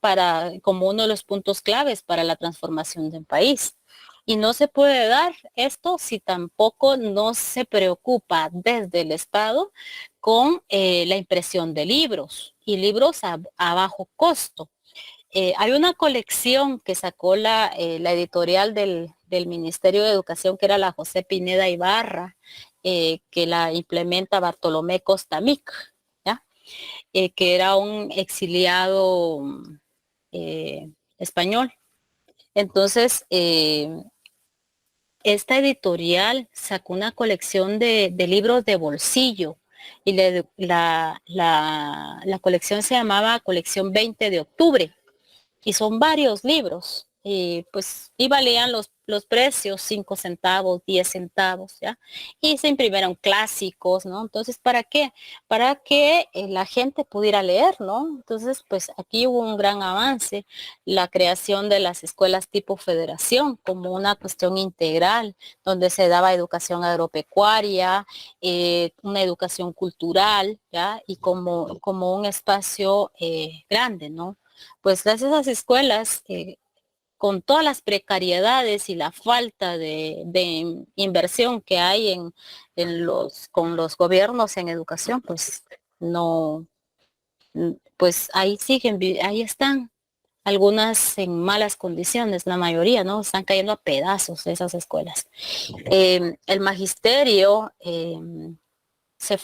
Como uno de los puntos claves para la transformación del país. Y no se puede dar esto si tampoco no se preocupa desde el Estado con la impresión de libros y libros a bajo costo. Hay una colección que sacó la editorial del Ministerio de Educación, que era la José Pineda Ibarra, que la implementa Bartolomé Costamic, ¿ya? Que era un exiliado español. Entonces, esta editorial sacó una colección de libros de bolsillo, y la colección se llamaba Colección 20 de Octubre. Y son varios libros, y pues, y valían los precios, 5 centavos, 10 centavos, ¿ya? Y se imprimieron clásicos, ¿no? Entonces, ¿para qué? Para que la gente pudiera leer, ¿no? Entonces, pues aquí hubo un gran avance, la creación de las escuelas tipo federación como una cuestión integral, donde se daba educación agropecuaria, una educación cultural, ¿ya? Y como un espacio grande, ¿no? Pues gracias a esas escuelas, con todas las precariedades y la falta de inversión que hay con los gobiernos en educación, pues no, pues ahí siguen, ahí están. Algunas en malas condiciones, la mayoría, ¿no? Están cayendo a pedazos esas escuelas. El magisterio se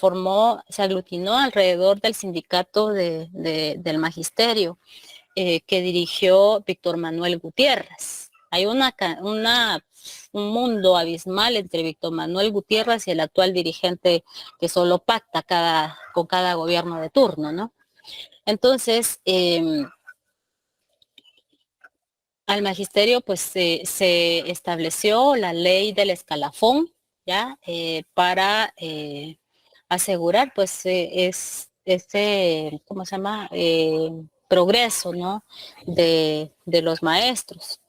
aglutinó alrededor del sindicato del magisterio, que dirigió Víctor Manuel Gutiérrez. Hay un mundo abismal entre Víctor Manuel Gutiérrez y el actual dirigente, que solo pacta con cada gobierno de turno, ¿no? Entonces, al magisterio pues se estableció la ley del escalafón, ¿ya? Para asegurar pues ¿cómo se llama? Progreso, ¿no? De los maestros.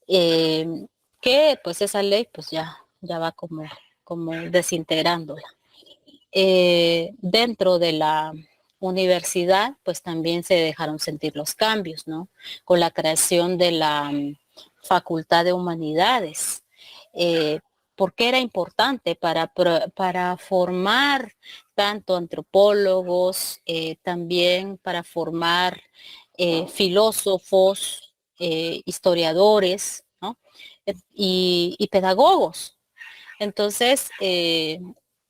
Que pues esa ley pues ya va como como desintegrándola. Dentro de la universidad, pues también se dejaron sentir los cambios, ¿no? Con la creación de la Facultad de Humanidades. ¿Por qué era importante? Para formar tanto antropólogos, también para formar filósofos, historiadores, ¿no? Y pedagogos. Entonces,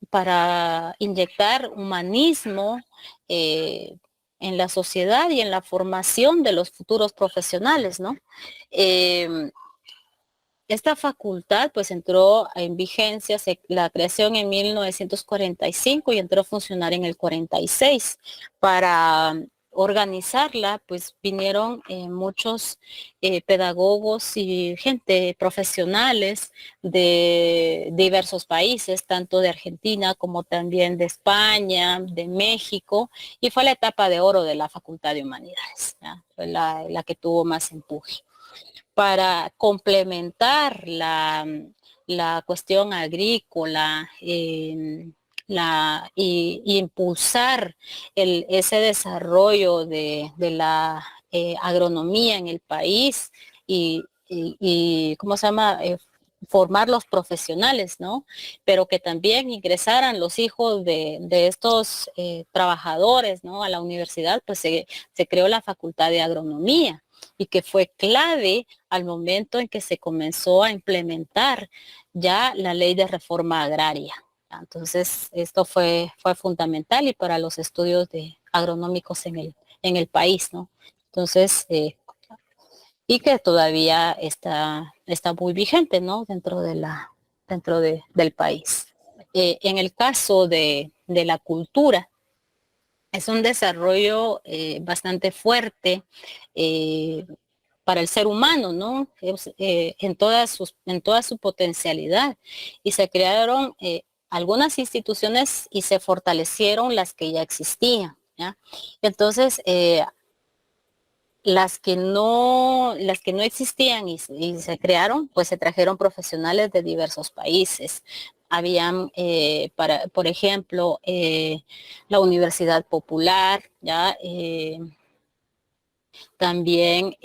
para inyectar humanismo en la sociedad y en la formación de los futuros profesionales, ¿no? Esta facultad pues entró en vigencia, la creación en 1945 y entró a funcionar en el 46. Para organizarla pues vinieron muchos pedagogos y gente profesionales de diversos países, tanto de Argentina como también de España, de México, y fue la etapa de oro de la Facultad de Humanidades, ¿ya? Fue la que tuvo más empuje. Para complementar la cuestión agrícola y impulsar ese desarrollo de la agronomía en el país y ¿cómo se llama? Formar los profesionales, ¿no? Pero que también ingresaran los hijos de estos trabajadores, ¿no? A la universidad, pues se creó la Facultad de Agronomía, y que fue clave al momento en que se comenzó a implementar ya la ley de reforma agraria. Entonces, esto fue fundamental y para los estudios agronómicos en el país, ¿no? Entonces, y que todavía está muy vigente, ¿no? Dentro del país. En el caso de la cultura, es un desarrollo bastante fuerte para el ser humano, ¿no? En toda su potencialidad. Y se crearon algunas instituciones y se fortalecieron las que ya existían, ¿ya? Entonces, las que no existían y se crearon, pues se trajeron profesionales de diversos países. Habían, por ejemplo, la Universidad Popular, ¿ya? También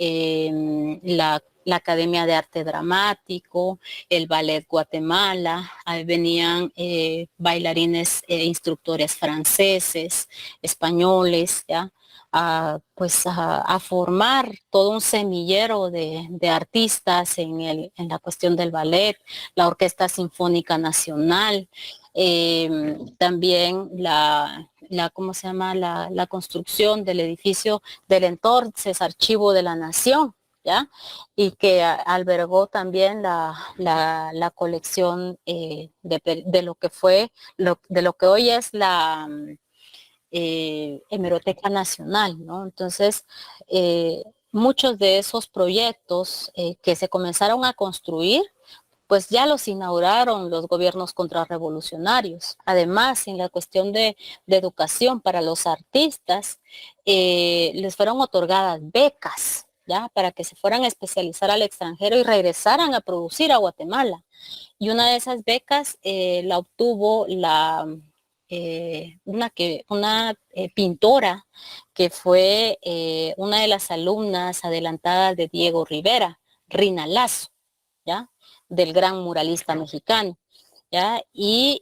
la Academia de Arte Dramático, el Ballet Guatemala, ahí venían bailarines, instructores franceses, españoles, ¿ya? A formar todo un semillero de artistas en la cuestión del ballet, la Orquesta Sinfónica Nacional, también ¿cómo se llama? La construcción del edificio del entonces Archivo de la Nación, ¿ya? Y que albergó también la colección de lo que fue, de lo que hoy es la Hemeroteca Nacional, ¿no? Entonces, muchos de esos proyectos que se comenzaron a construir, pues ya los inauguraron los gobiernos contrarrevolucionarios. Además, en la cuestión de educación para los artistas, les fueron otorgadas becas, ¿ya? Para que se fueran a especializar al extranjero y regresaran a producir a Guatemala. Y una de esas becas la obtuvo una pintora que fue una de las alumnas adelantadas de Diego Rivera, Rina Lazo, ¿ya? Del gran muralista mexicano, ¿ya? Y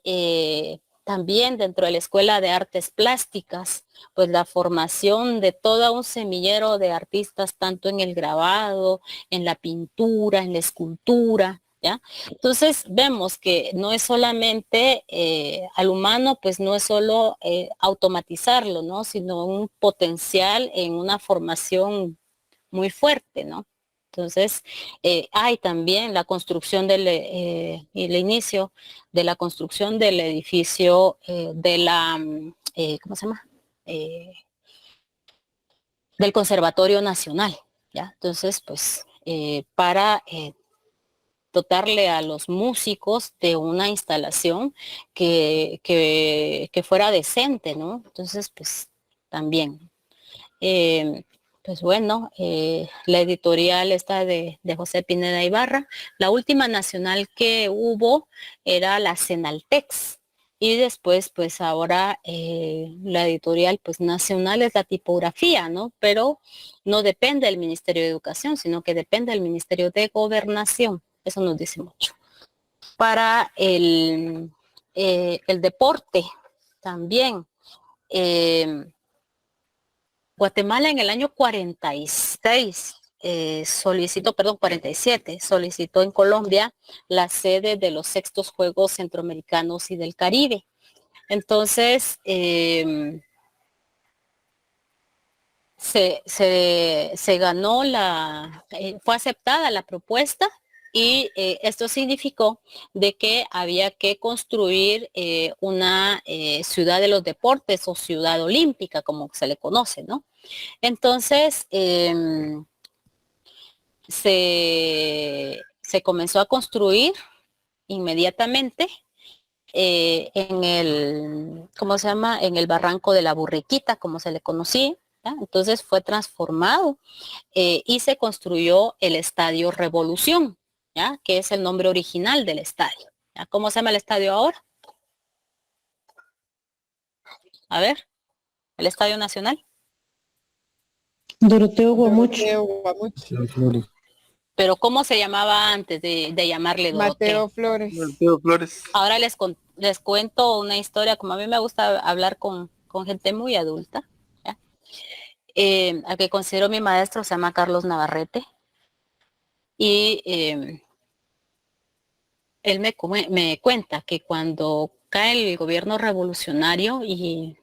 también dentro de la Escuela de Artes Plásticas, pues la formación de todo un semillero de artistas, tanto en el grabado, en la pintura, en la escultura, ¿ya? Entonces vemos que no es solamente al humano, pues no es solo automatizarlo, ¿no? Sino un potencial en una formación muy fuerte, ¿no? Entonces, hay también la construcción el inicio de la construcción del edificio ¿cómo se llama? Del Conservatorio Nacional, ¿ya? Entonces, pues, para dotarle a los músicos de una instalación que fuera decente, ¿no? Entonces, pues, también. pues bueno, la editorial esta de José Pineda Ibarra. La última nacional que hubo era la Cenaltex. Y después, pues ahora la editorial pues nacional es la tipografía, ¿no? Pero no depende del Ministerio de Educación, sino que depende del Ministerio de Gobernación. Eso nos dice mucho. Para el deporte también. Guatemala en el año 46 47, solicitó en Colombia la sede de los sextos Juegos Centroamericanos y del Caribe. Entonces, se ganó fue aceptada la propuesta y esto significó de que había que construir una ciudad de los deportes o ciudad olímpica, como se le conoce, ¿no? Entonces, se comenzó a construir inmediatamente en ¿cómo se llama? En el barranco de la Burriquita, como se le conocía. ¿Ya? Entonces fue transformado y se construyó el Estadio Revolución, ¿ya? Que es el nombre original del estadio. ¿Ya? ¿Cómo se llama el estadio ahora? A ver, el Estadio Nacional. Doroteo Guamuch. Pero ¿cómo se llamaba antes de llamarle Doroteo? Mateo Flores. Mateo Flores. Ahora les cuento una historia, como a mí me gusta hablar con gente muy adulta. ¿Ya? Al que considero mi maestro se llama Carlos Navarrete. Y él me cuenta que cuando cae el gobierno revolucionario y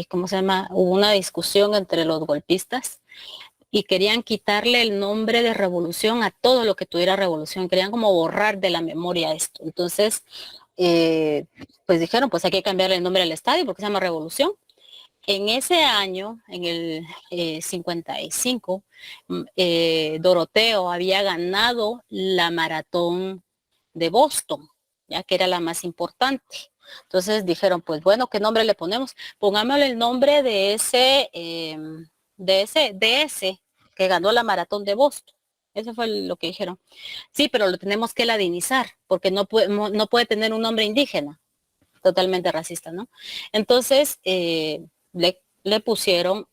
¿cómo se llama? Hubo una discusión entre los golpistas y querían quitarle el nombre de revolución a todo lo que tuviera revolución, querían como borrar de la memoria esto. Entonces, pues dijeron, pues hay que cambiarle el nombre al estadio porque se llama Revolución. En ese año, en el 55, Doroteo había ganado la maratón de Boston, ya que era la más importante. Entonces dijeron, pues bueno, ¿qué nombre le ponemos? Pongámosle el nombre de ese que ganó la maratón de Boston. Eso fue lo que dijeron. Sí, pero lo tenemos que ladinizar, porque no puede tener un nombre indígena. Totalmente racista, ¿no? Entonces, le pusieron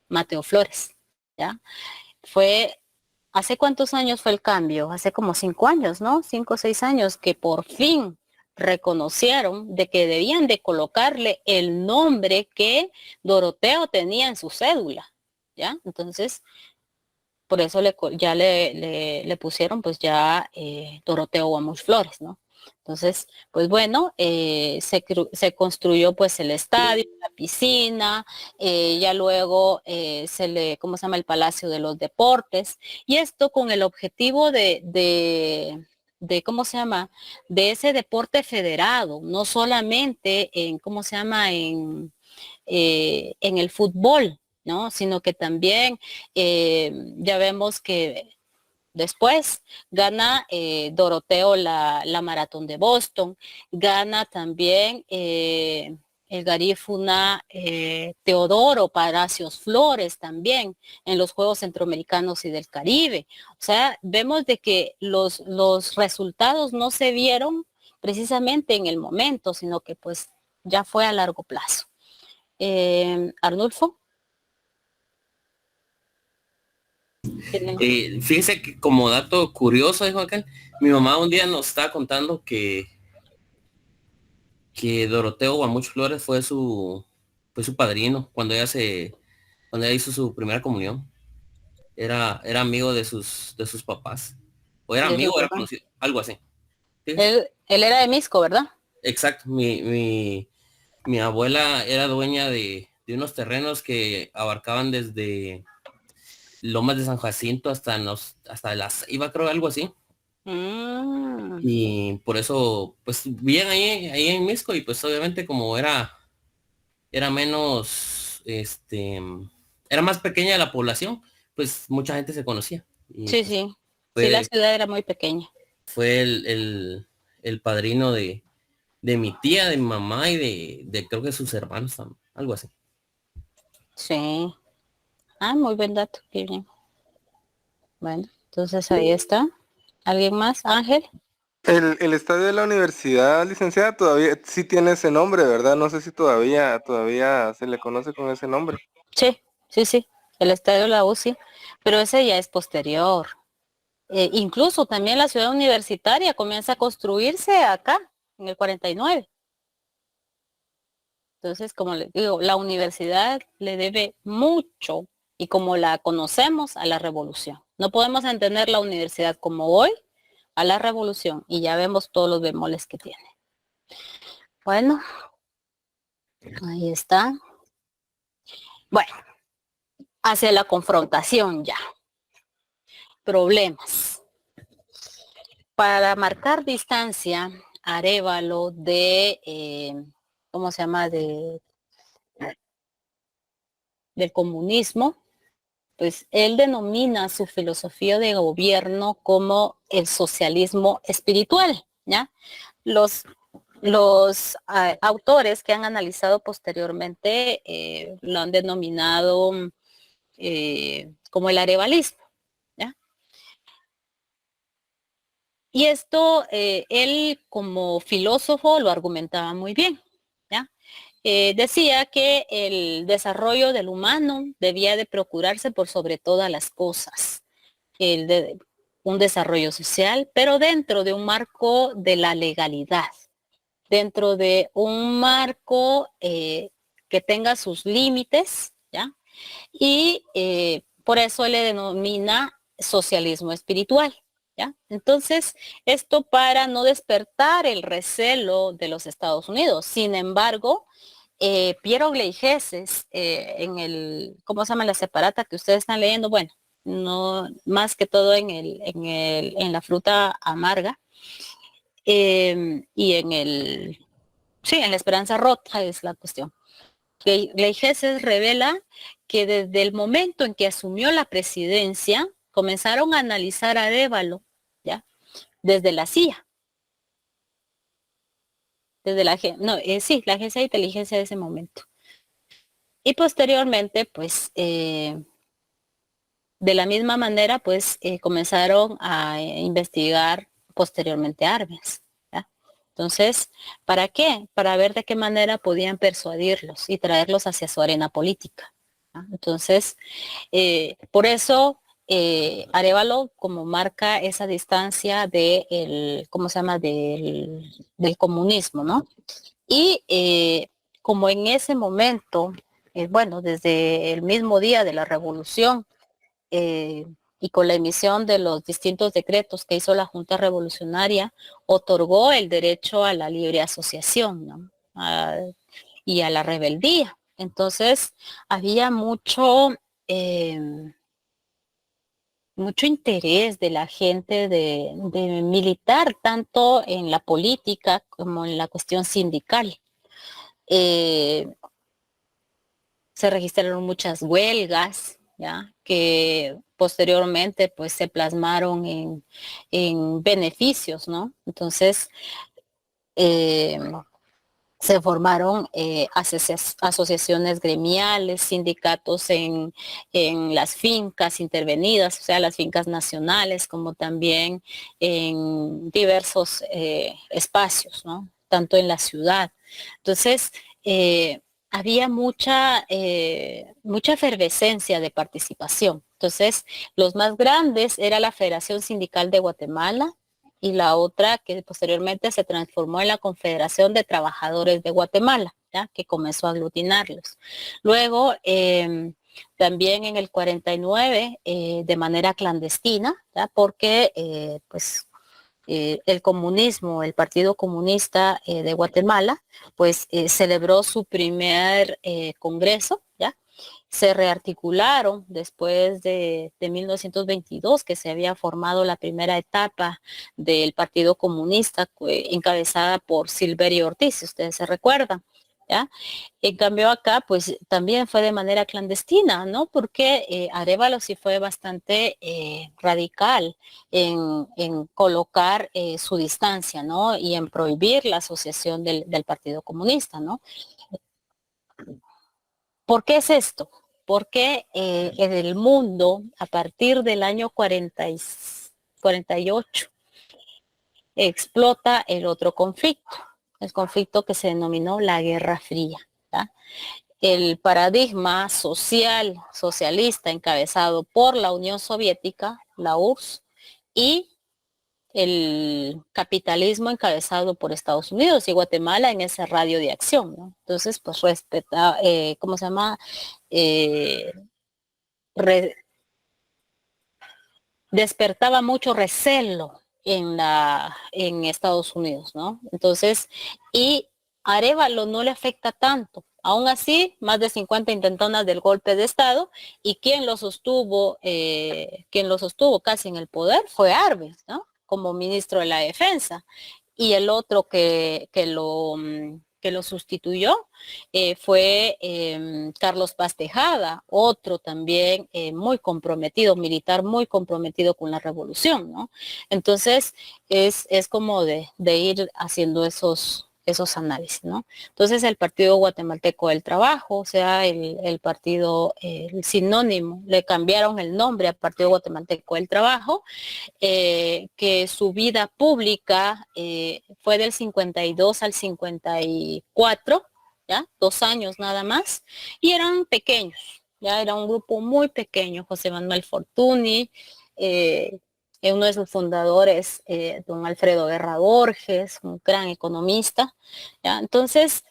Mateo Flores, ¿ya? ¿Hace cuántos años fue el cambio? Hace como 5 años, ¿no? 5 o 6 años que por fin reconocieron de que debían de colocarle el nombre que Doroteo tenía en su cédula, ¿ya? Entonces, por eso ya le pusieron pues ya Doroteo Guamuch Flores, ¿no? Entonces, pues bueno, se construyó pues el estadio, la piscina, ya luego ¿cómo se llama? El Palacio de los Deportes, y esto con el objetivo ¿cómo se llama? De ese deporte federado, no solamente ¿cómo se llama? En el fútbol, ¿no? Sino que también ya vemos que después gana Doroteo la maratón de Boston, gana también el garífuna Teodoro Palacios Flores también en los Juegos Centroamericanos y del Caribe. O sea, vemos de que los resultados no se vieron precisamente en el momento, sino que pues ya fue a largo plazo. Arnulfo. Fíjese que como dato curioso, dijo aquel, mi mamá un día nos estaba contando que Doroteo Guamuch Flores fue su padrino cuando ella hizo su primera comunión. Era amigo de sus papás. O era amigo, era conocido, algo así. ¿Sí? Él era de Misco, ¿verdad? Exacto. Mi abuela era dueña de unos terrenos que abarcaban desde Lomas de San Jacinto hasta la Ceiba, creo, algo así. Y por eso, pues, bien ahí en Misco, y pues obviamente como era menos, era más pequeña la población, pues mucha gente se conocía. Y, sí, pues, sí. Sí, la ciudad era muy pequeña. Fue el padrino de mi tía, de mi mamá y de creo que sus hermanos también, algo así. Sí. Ah, muy buen dato, qué bien. Bueno, entonces ahí está. ¿Alguien más? Ángel. El estadio de la universidad, licenciada, todavía sí tiene ese nombre, ¿verdad? No sé si todavía se le conoce con ese nombre. Sí, sí, sí. El estadio de la UCI, pero ese ya es posterior. Incluso también la ciudad universitaria comienza a construirse acá, en el 49. Entonces, como les digo, la universidad le debe mucho y como la conocemos a la revolución. No podemos entender la universidad como hoy a la revolución y ya vemos todos los bemoles que tiene. Bueno, ahí está. Bueno, hacia la confrontación ya. Problemas. Para marcar distancia, Arévalo ¿cómo se llama? Del comunismo, pues él denomina su filosofía de gobierno como el socialismo espiritual, ¿ya? Los autores que han analizado posteriormente lo han denominado como el arevalismo, ¿ya? Y esto él como filósofo lo argumentaba muy bien, ¿ya? Decía que el desarrollo del humano debía de procurarse por sobre todas las cosas, un desarrollo social, pero dentro de un marco de la legalidad, dentro de un marco que tenga sus límites, ¿ya? Y por eso le denomina socialismo espiritual, ¿ya? Entonces, esto para no despertar el recelo de los Estados Unidos. Sin embargo, Piero Gleijeses, ¿cómo se llama la separata que ustedes están leyendo? Bueno, no más que todo en la fruta amarga y en la esperanza rota es la cuestión. Gleijeses revela que desde el momento en que asumió la presidencia, comenzaron a analizar a Arévalo, ¿ya? Desde la CIA. Desde la agencia de inteligencia de ese momento. Y posteriormente, pues, de la misma manera, pues, comenzaron a investigar posteriormente armas. ¿Ya? Entonces, ¿para qué? Para ver de qué manera podían persuadirlos y traerlos hacia su arena política. ¿Ya? Entonces, por eso Arévalo como marca esa distancia ¿cómo se llama? Del comunismo, ¿no? Y como en ese momento, bueno, desde el mismo día de la revolución y con la emisión de los distintos decretos que hizo la Junta Revolucionaria, otorgó el derecho a la libre asociación, ¿no? Y a la rebeldía. Entonces, había mucho interés de la gente de militar, tanto en la política como en la cuestión sindical. Se registraron muchas huelgas, ¿ya? Que posteriormente pues se plasmaron en beneficios, ¿no? Entonces se formaron asociaciones gremiales, sindicatos en las fincas intervenidas, o sea, las fincas nacionales, como también en diversos espacios, ¿no? Tanto en la ciudad. Entonces, había mucha efervescencia de participación. Entonces, los más grandes era la Federación Sindical de Guatemala y la otra que posteriormente se transformó en la Confederación de Trabajadores de Guatemala, ¿ya? Que comenzó a aglutinarlos. Luego, también en el 49, de manera clandestina, ¿ya? Porque el comunismo, el Partido Comunista de Guatemala, pues celebró su primer congreso, ¿ya? Se rearticularon después de 1922, que se había formado la primera etapa del Partido Comunista, encabezada por Silverio Ortiz, si ustedes se recuerdan. ¿Ya? En cambio acá, pues también fue de manera clandestina, ¿no? Porque Arévalo sí fue bastante radical en colocar su distancia, ¿no? Y en prohibir la asociación del Partido Comunista, ¿no? ¿Por qué es esto? porque en el mundo, a partir del año 48, explota el otro conflicto, el conflicto que se denominó la Guerra Fría. ¿Ya? El paradigma socialista encabezado por la Unión Soviética, la URSS, y el capitalismo encabezado por Estados Unidos y Guatemala en ese radio de acción, ¿no? Entonces, pues respeta, ¿cómo se llama? Despertaba mucho recelo en Estados Unidos, ¿no? Entonces, y Arévalo no le afecta tanto. Aún así, más de 50 intentonas del golpe de Estado, y quien lo sostuvo casi en el poder fue Arbenz, ¿no? Como ministro de la Defensa. Y el otro que lo sustituyó fue Carlos Paz Tejada, otro también muy comprometido, militar muy comprometido con la revolución, ¿no? Entonces es como de ir haciendo esos análisis, ¿no? Entonces el Partido Guatemalteco del Trabajo, o sea, el partido, el sinónimo, le cambiaron el nombre al Partido Guatemalteco del Trabajo, que su vida pública fue del 52 al 54, ¿ya? 2 años nada más, y eran pequeños, ya era un grupo muy pequeño. José Manuel Fortuny, uno de sus fundadores, don Alfredo Guerra Borges, un gran economista, ¿ya? Entonces,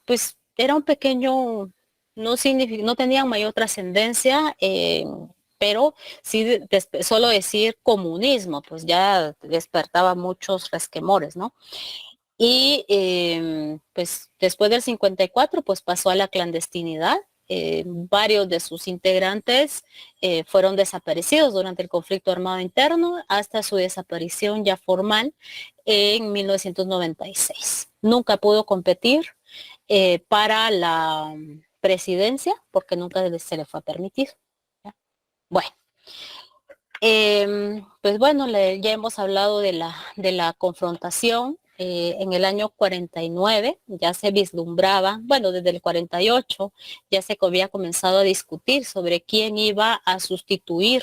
pues era un pequeño, no tenían mayor trascendencia, pero sí, solo decir comunismo, pues ya despertaba muchos resquemores, ¿no? Y pues después del 54, pues pasó a la clandestinidad. Varios de sus integrantes fueron desaparecidos durante el conflicto armado interno hasta su desaparición ya formal en 1996. Nunca pudo competir para la presidencia porque nunca se le fue permitido. ¿Ya? Bueno. Pues bueno, ya hemos hablado de la confrontación. En el año 49 ya se vislumbraba, bueno, desde el 48 ya se había comenzado a discutir sobre quién iba a sustituir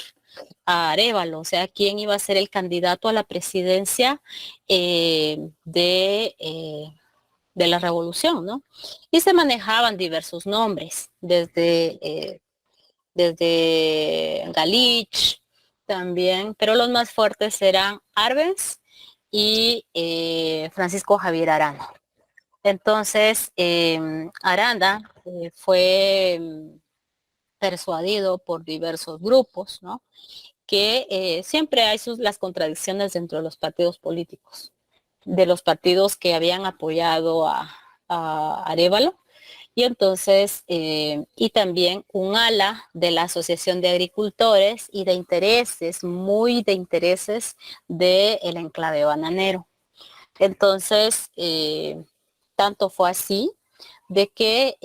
a Arévalo, o sea, quién iba a ser el candidato a la presidencia de la revolución, ¿no? Y se manejaban diversos nombres, desde Galich también, pero los más fuertes eran Arbenz y Francisco Javier Arana. Entonces, Arana fue persuadido por diversos grupos, ¿no? Que siempre hay las contradicciones dentro de los partidos políticos, de los partidos que habían apoyado a Arévalo. Y entonces, y también un ala de la Asociación de Agricultores y de intereses, muy de intereses del enclave bananero. Entonces, tanto fue así de que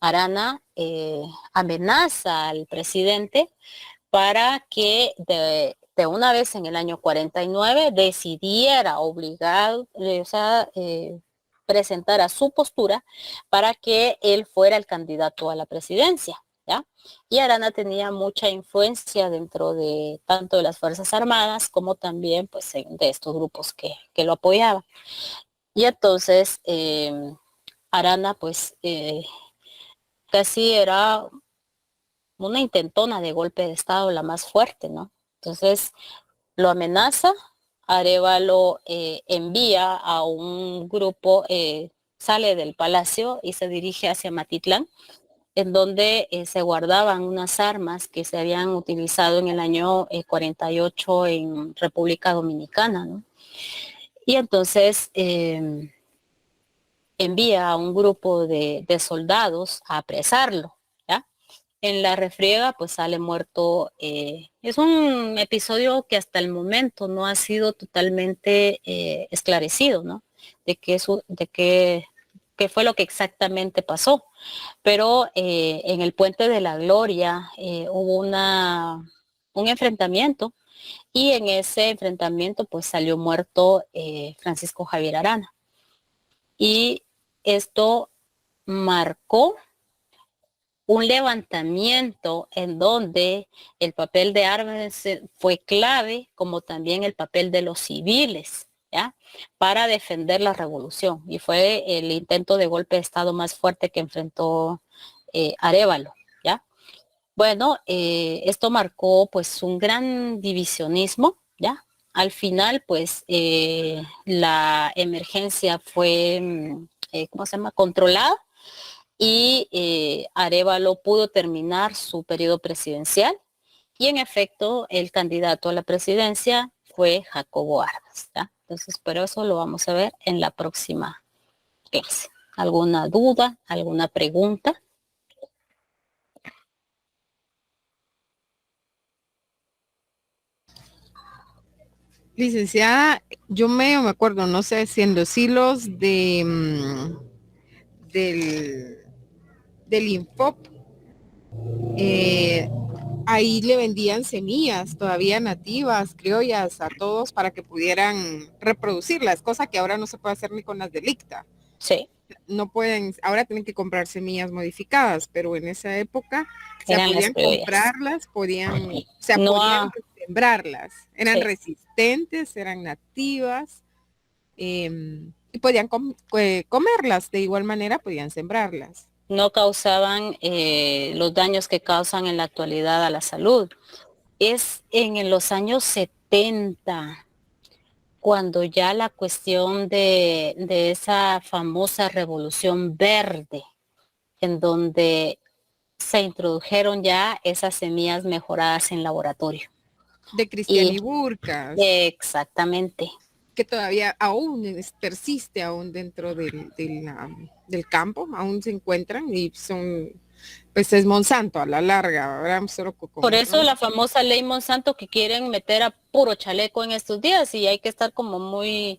Arana amenaza al presidente para que de una vez en el año 49 decidiera obligado, presentara su postura para que él fuera el candidato a la presidencia, ¿ya? Y Arana tenía mucha influencia dentro de tanto de las Fuerzas Armadas como también pues de estos grupos que lo apoyaban. Y entonces Arana pues casi era una intentona de golpe de Estado, la más fuerte, ¿no? Entonces lo amenaza. Arévalo envía a un grupo, sale del palacio y se dirige hacia Matitlán, en donde se guardaban unas armas que se habían utilizado en el año 48 en República Dominicana, ¿no? Y entonces envía a un grupo de soldados a apresarlo. En la refriega pues sale muerto. Es un episodio que hasta el momento no ha sido totalmente esclarecido, ¿no? De qué fue lo que exactamente pasó. Pero en el Puente de la Gloria hubo un enfrentamiento, y en ese enfrentamiento pues salió muerto Francisco Javier Arana. Y esto marcó un levantamiento en donde el papel de armas fue clave, como también el papel de los civiles, ¿ya? Para defender la revolución. Y fue el intento de golpe de Estado más fuerte que enfrentó Arévalo, ¿ya? Bueno, esto marcó pues un gran divisionismo, ¿ya? Al final, pues, la emergencia fue, ¿cómo se llama?, controlada y Arévalo pudo terminar su periodo presidencial y en efecto el candidato a la presidencia fue Jacobo Armas, ¿ya? Entonces, pero eso lo vamos a ver en la próxima clase. ¿Alguna duda? ¿Alguna pregunta? Licenciada, yo me acuerdo, no sé si en los hilos de del Infop, ahí le vendían semillas todavía nativas, criollas, a todos para que pudieran reproducirlas, cosa que ahora no se puede hacer ni con las delicta. Sí. No pueden, ahora tienen que comprar semillas modificadas, pero en esa época podían comprarlas, podían sembrarlas, eran resistentes, eran nativas, y podían comerlas, de igual manera podían sembrarlas. No causaban los daños que causan en la actualidad a la salud. Es en los años 70 cuando ya la cuestión de esa famosa revolución verde, en donde se introdujeron ya esas semillas mejoradas en laboratorio. De Cristian Burkas. Exactamente. Que todavía aún persiste aún dentro del campo, aún se encuentran y son, pues es Monsanto a la larga, ¿verdad? Por eso la famosa ley Monsanto que quieren meter a puro chaleco en estos días y hay que estar como muy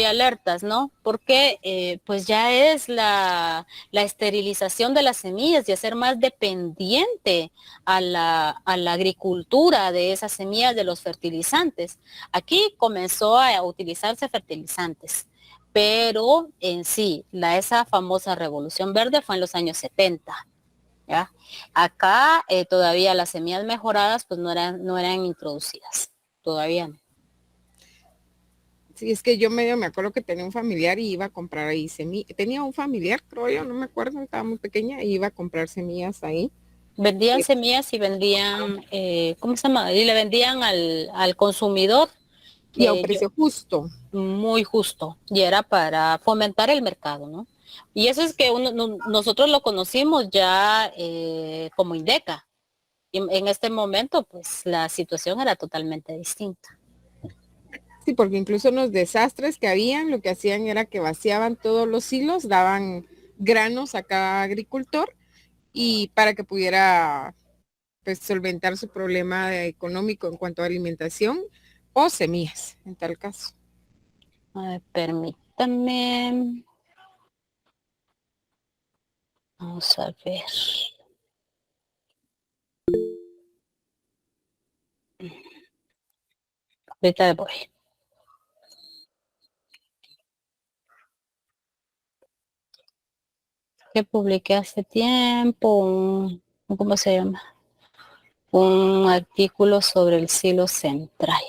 alertas, ¿no? Porque pues ya es la esterilización de las semillas y hacer más dependiente a la agricultura de esas semillas de los fertilizantes. Aquí comenzó a utilizarse fertilizantes, pero en sí, esa famosa revolución verde fue en los años 70. ¿Ya? Acá todavía las semillas mejoradas pues no eran introducidas, todavía no. Sí, es que yo me acuerdo que tenía un familiar y iba a comprar ahí semillas. Tenía un familiar, creo yo, no me acuerdo, estaba muy pequeña, y iba a comprar semillas ahí. Vendían semillas y vendían, ¿cómo se llama? Y le vendían al consumidor. Y a un precio justo. Muy justo. Y era para fomentar el mercado, ¿no? Y eso es que nosotros lo conocimos ya como INDECA. Y en este momento, pues la situación era totalmente distinta. Sí, porque incluso en los desastres que habían, lo que hacían era que vaciaban todos los hilos, daban granos a cada agricultor y para que pudiera pues solventar su problema económico en cuanto a alimentación o semillas, en tal caso. A ver, permítame. Vamos a ver. Ahorita voy. Que publiqué hace tiempo ¿cómo se llama? Un artículo sobre el silo central.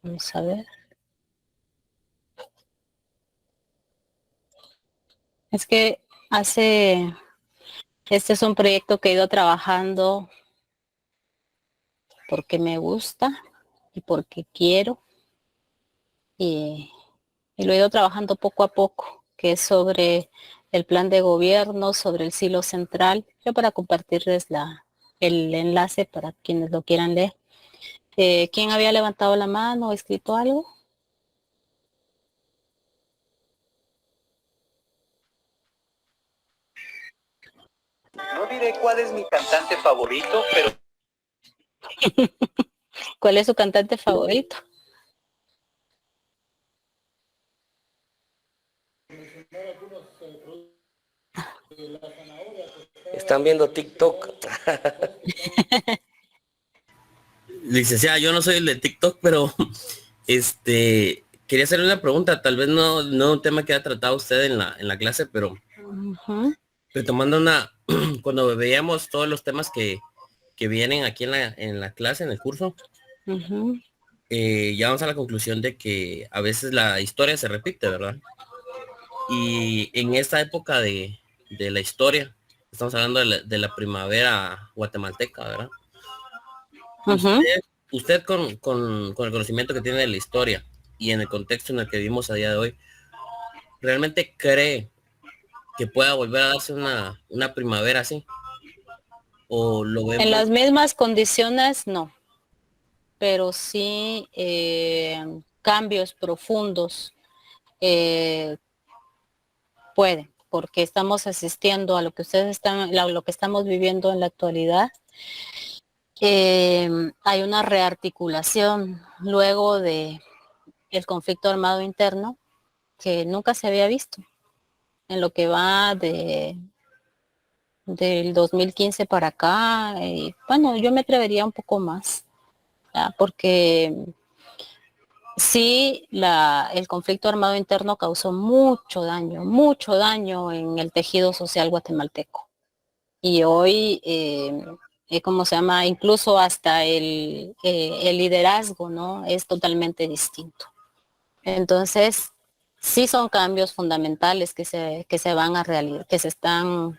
Vamos a ver. Es que este es un proyecto que he ido trabajando porque me gusta y porque quiero. Y lo he ido trabajando poco a poco, que es sobre el plan de gobierno, sobre el silo central. Yo para compartirles el enlace para quienes lo quieran leer. ¿Quién había levantado la mano o escrito algo? No diré cuál es mi cantante favorito, pero... ¿Cuál es su cantante favorito? Están viendo TikTok. Licenciada, yo no soy el de TikTok, pero quería hacerle una pregunta, tal vez no un tema que ha tratado usted en la clase, pero retomando cuando veíamos todos los temas que vienen aquí en la clase, en el curso, llegamos a la conclusión de que a veces la historia se repite, ¿verdad? Y en esta época de la historia, estamos hablando de la primavera guatemalteca, ¿verdad? Usted con el conocimiento que tiene de la historia y en el contexto en el que vivimos a día de hoy, ¿realmente cree que pueda volver a darse una primavera así? ¿O lo vemos? En las mismas condiciones, no. Pero sí cambios profundos pueden, porque estamos asistiendo a lo que ustedes están, lo que estamos viviendo en la actualidad. Hay una rearticulación luego de el conflicto armado interno que nunca se había visto en lo que va del 2015 para acá. Bueno, yo me atrevería un poco más, ¿ya? Porque sí, el conflicto armado interno causó mucho daño en el tejido social guatemalteco. Y hoy, ¿cómo se llama? Incluso hasta el liderazgo, ¿no? Es totalmente distinto. Entonces, sí son cambios fundamentales que se van a realizar, que se están, o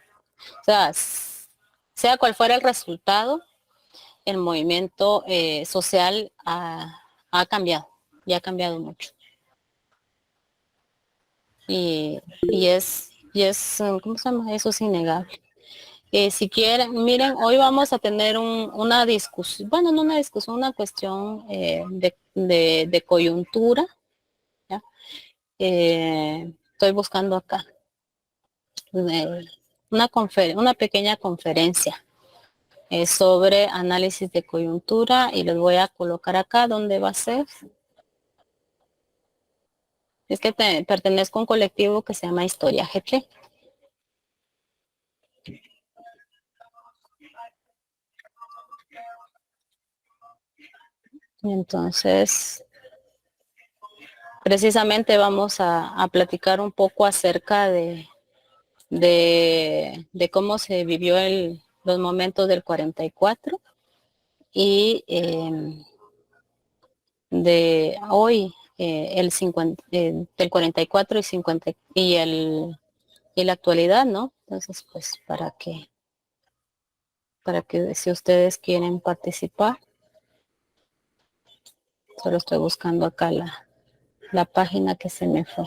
sea cual fuera el resultado, el movimiento social ha cambiado, y ha cambiado mucho. Y es, ¿cómo se llama? Eso es innegable. Si quieren, miren, hoy vamos a tener una discusión, bueno, no una discusión, una cuestión de coyuntura, ¿ya? Estoy buscando acá una pequeña conferencia sobre análisis de coyuntura, y les voy a colocar acá donde va a ser. Es que pertenezco a un colectivo que se llama Historia GT. Entonces, precisamente vamos a platicar un poco acerca de cómo se vivió los momentos del 44 y de hoy, el 50, del 44 y 50 y la actualidad, ¿no? Entonces, pues, para que si ustedes quieren participar, solo estoy buscando acá la página que se me fue.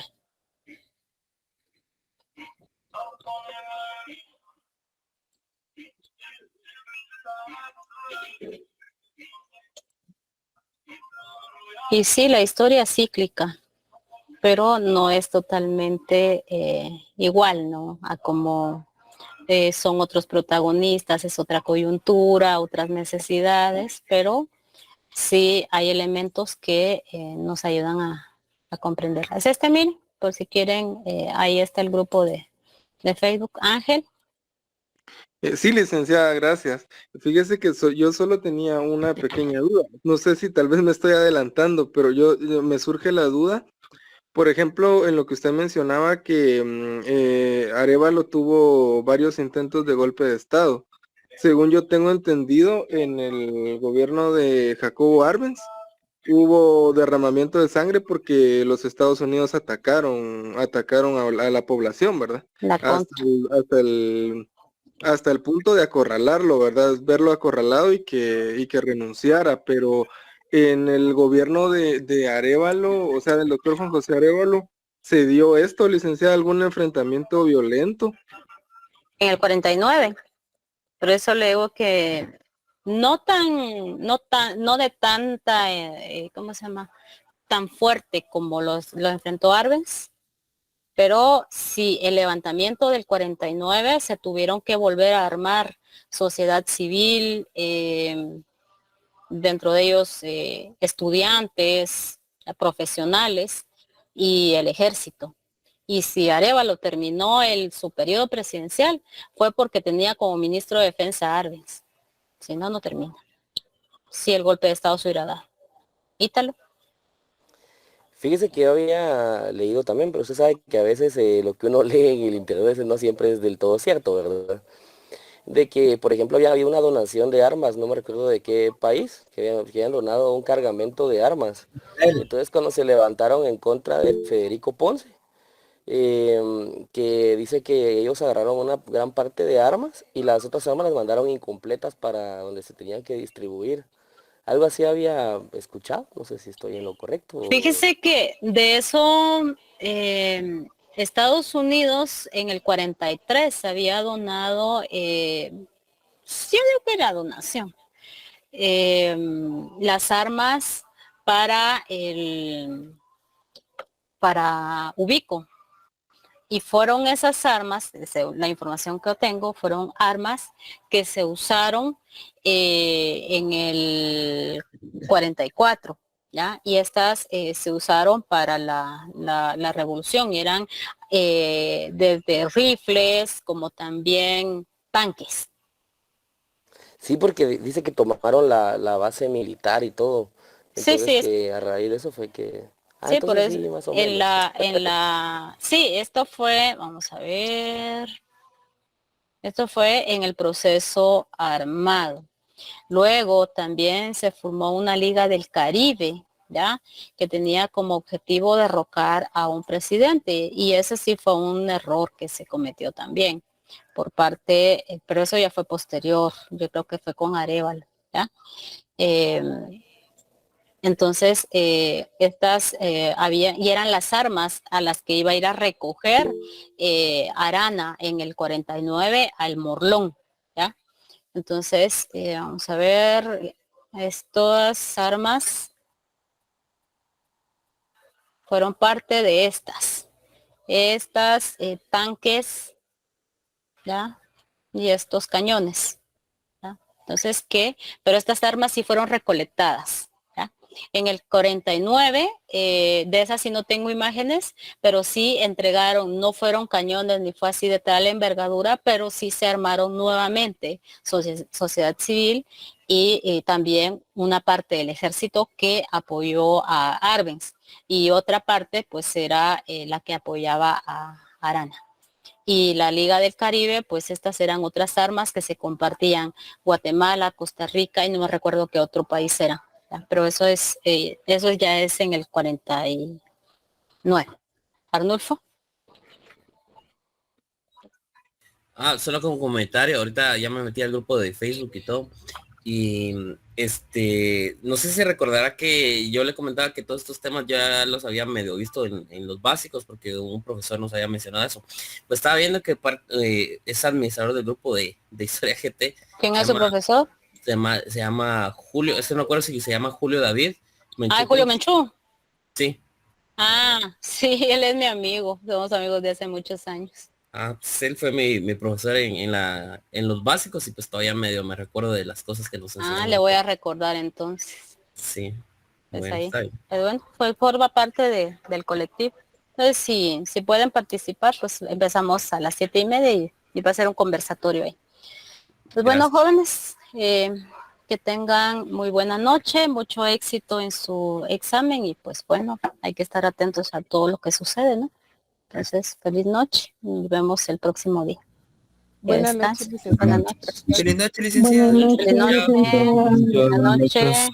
Y sí, la historia es cíclica, pero no es totalmente igual, ¿no? A como son otros protagonistas, es otra coyuntura, otras necesidades, pero sí hay elementos que nos ayudan a comprender. Es miren, por si quieren, ahí está el grupo de Facebook. Ángel. Sí, licenciada, gracias. Fíjese que yo solo tenía una pequeña duda. No sé si tal vez me estoy adelantando, pero me surge la duda. Por ejemplo, en lo que usted mencionaba que Arévalo tuvo varios intentos de golpe de Estado. Según yo tengo entendido, en el gobierno de Jacobo Arbenz hubo derramamiento de sangre porque los Estados Unidos atacaron a la población, ¿verdad? Hasta el punto de acorralarlo, ¿verdad? Verlo acorralado y que renunciara, pero en el gobierno de Arévalo, o sea, del doctor Juan José Arévalo, ¿se dio esto, licenciada, algún enfrentamiento violento? En el 49, por eso le digo que no de tanta, ¿cómo se llama? Tan fuerte como lo enfrentó Arbenz, pero sí, el levantamiento del 49 se tuvieron que volver a armar sociedad civil, dentro de ellos estudiantes, profesionales y el ejército. Y si Arévalo terminó su periodo presidencial, fue porque tenía como ministro de Defensa a Arbenz. Si no, no termina. Si el golpe de Estado se hubiera dado. Ítalo. Fíjese que yo había leído también, pero usted sabe que a veces lo que uno lee en el internet a veces no siempre es del todo cierto, ¿verdad? De que, por ejemplo, había habido una donación de armas, no me recuerdo de qué país, que habían donado un cargamento de armas. Entonces, cuando se levantaron en contra de Federico Ponce, que dice que ellos agarraron una gran parte de armas y las otras armas las mandaron incompletas para donde se tenían que distribuir. Algo así había escuchado, no sé si estoy en lo correcto. Fíjese que de eso Estados Unidos en el 43 había donado, sí, yo digo que era donación, las armas para Ubico. Y fueron esas armas, según la información que yo tengo, fueron armas que se usaron en el 44, ¿ya? Y estas se usaron para la revolución y eran desde rifles como también tanques. Sí, porque dice que tomaron la base militar y todo. Entonces, Sí, que a raíz de eso fue que... sí, por eso, sí, más o en menos. sí, esto fue, vamos a ver, esto fue en el proceso armado. Luego también se formó una Liga del Caribe, ¿ya? Que tenía como objetivo derrocar a un presidente y ese sí fue un error que se cometió también por parte, pero eso ya fue posterior, yo creo que fue con Arévalo, ¿ya? Entonces, estas había, y eran las armas a las que iba a ir a recoger Arana en el 49 al Morlón, ¿ya? Entonces, vamos a ver, estas armas fueron parte de estas tanques, ¿ya? Y estos cañones, ¿ya? Entonces, pero estas armas sí fueron recolectadas. En el 49, de esas sí no tengo imágenes, pero sí entregaron, no fueron cañones ni fue así de tal envergadura, pero sí se armaron nuevamente sociedad civil y también una parte del ejército que apoyó a Arbenz y otra parte pues era la que apoyaba a Arana. Y la Liga del Caribe, pues estas eran otras armas que se compartían Guatemala, Costa Rica y no me recuerdo qué otro país era. Pero eso ya es en el 49. Arnulfo. Solo como comentario, ahorita ya me metí al grupo de Facebook y todo. Y no sé si recordará que yo le comentaba que todos estos temas ya los había medio visto en los básicos, porque un profesor nos había mencionado eso. Pues estaba viendo que es administrador del grupo de Historia GT. ¿Quién es su profesor? Se llama Julio, no acuerdo si se llama Julio David. Julio Menchú. Sí. Sí, él es mi amigo. Somos amigos de hace muchos años. Pues él fue mi profesor en los básicos y pues todavía medio me recuerdo de las cosas que nos enseñó. Le voy a recordar entonces. Sí. Pues bueno, ahí. está bien. Bueno, forma parte del colectivo. Entonces, si pueden participar, pues empezamos a las 7:30 y va a ser un conversatorio ahí. Pues bueno, jóvenes, que tengan muy buena noche, mucho éxito en su examen y pues bueno, hay que estar atentos a todo lo que sucede, ¿no? Entonces, feliz noche y nos vemos el próximo día. Buenas noches, Buenas noches. Feliz noche, licenciada. Feliz noche. Buenas noches.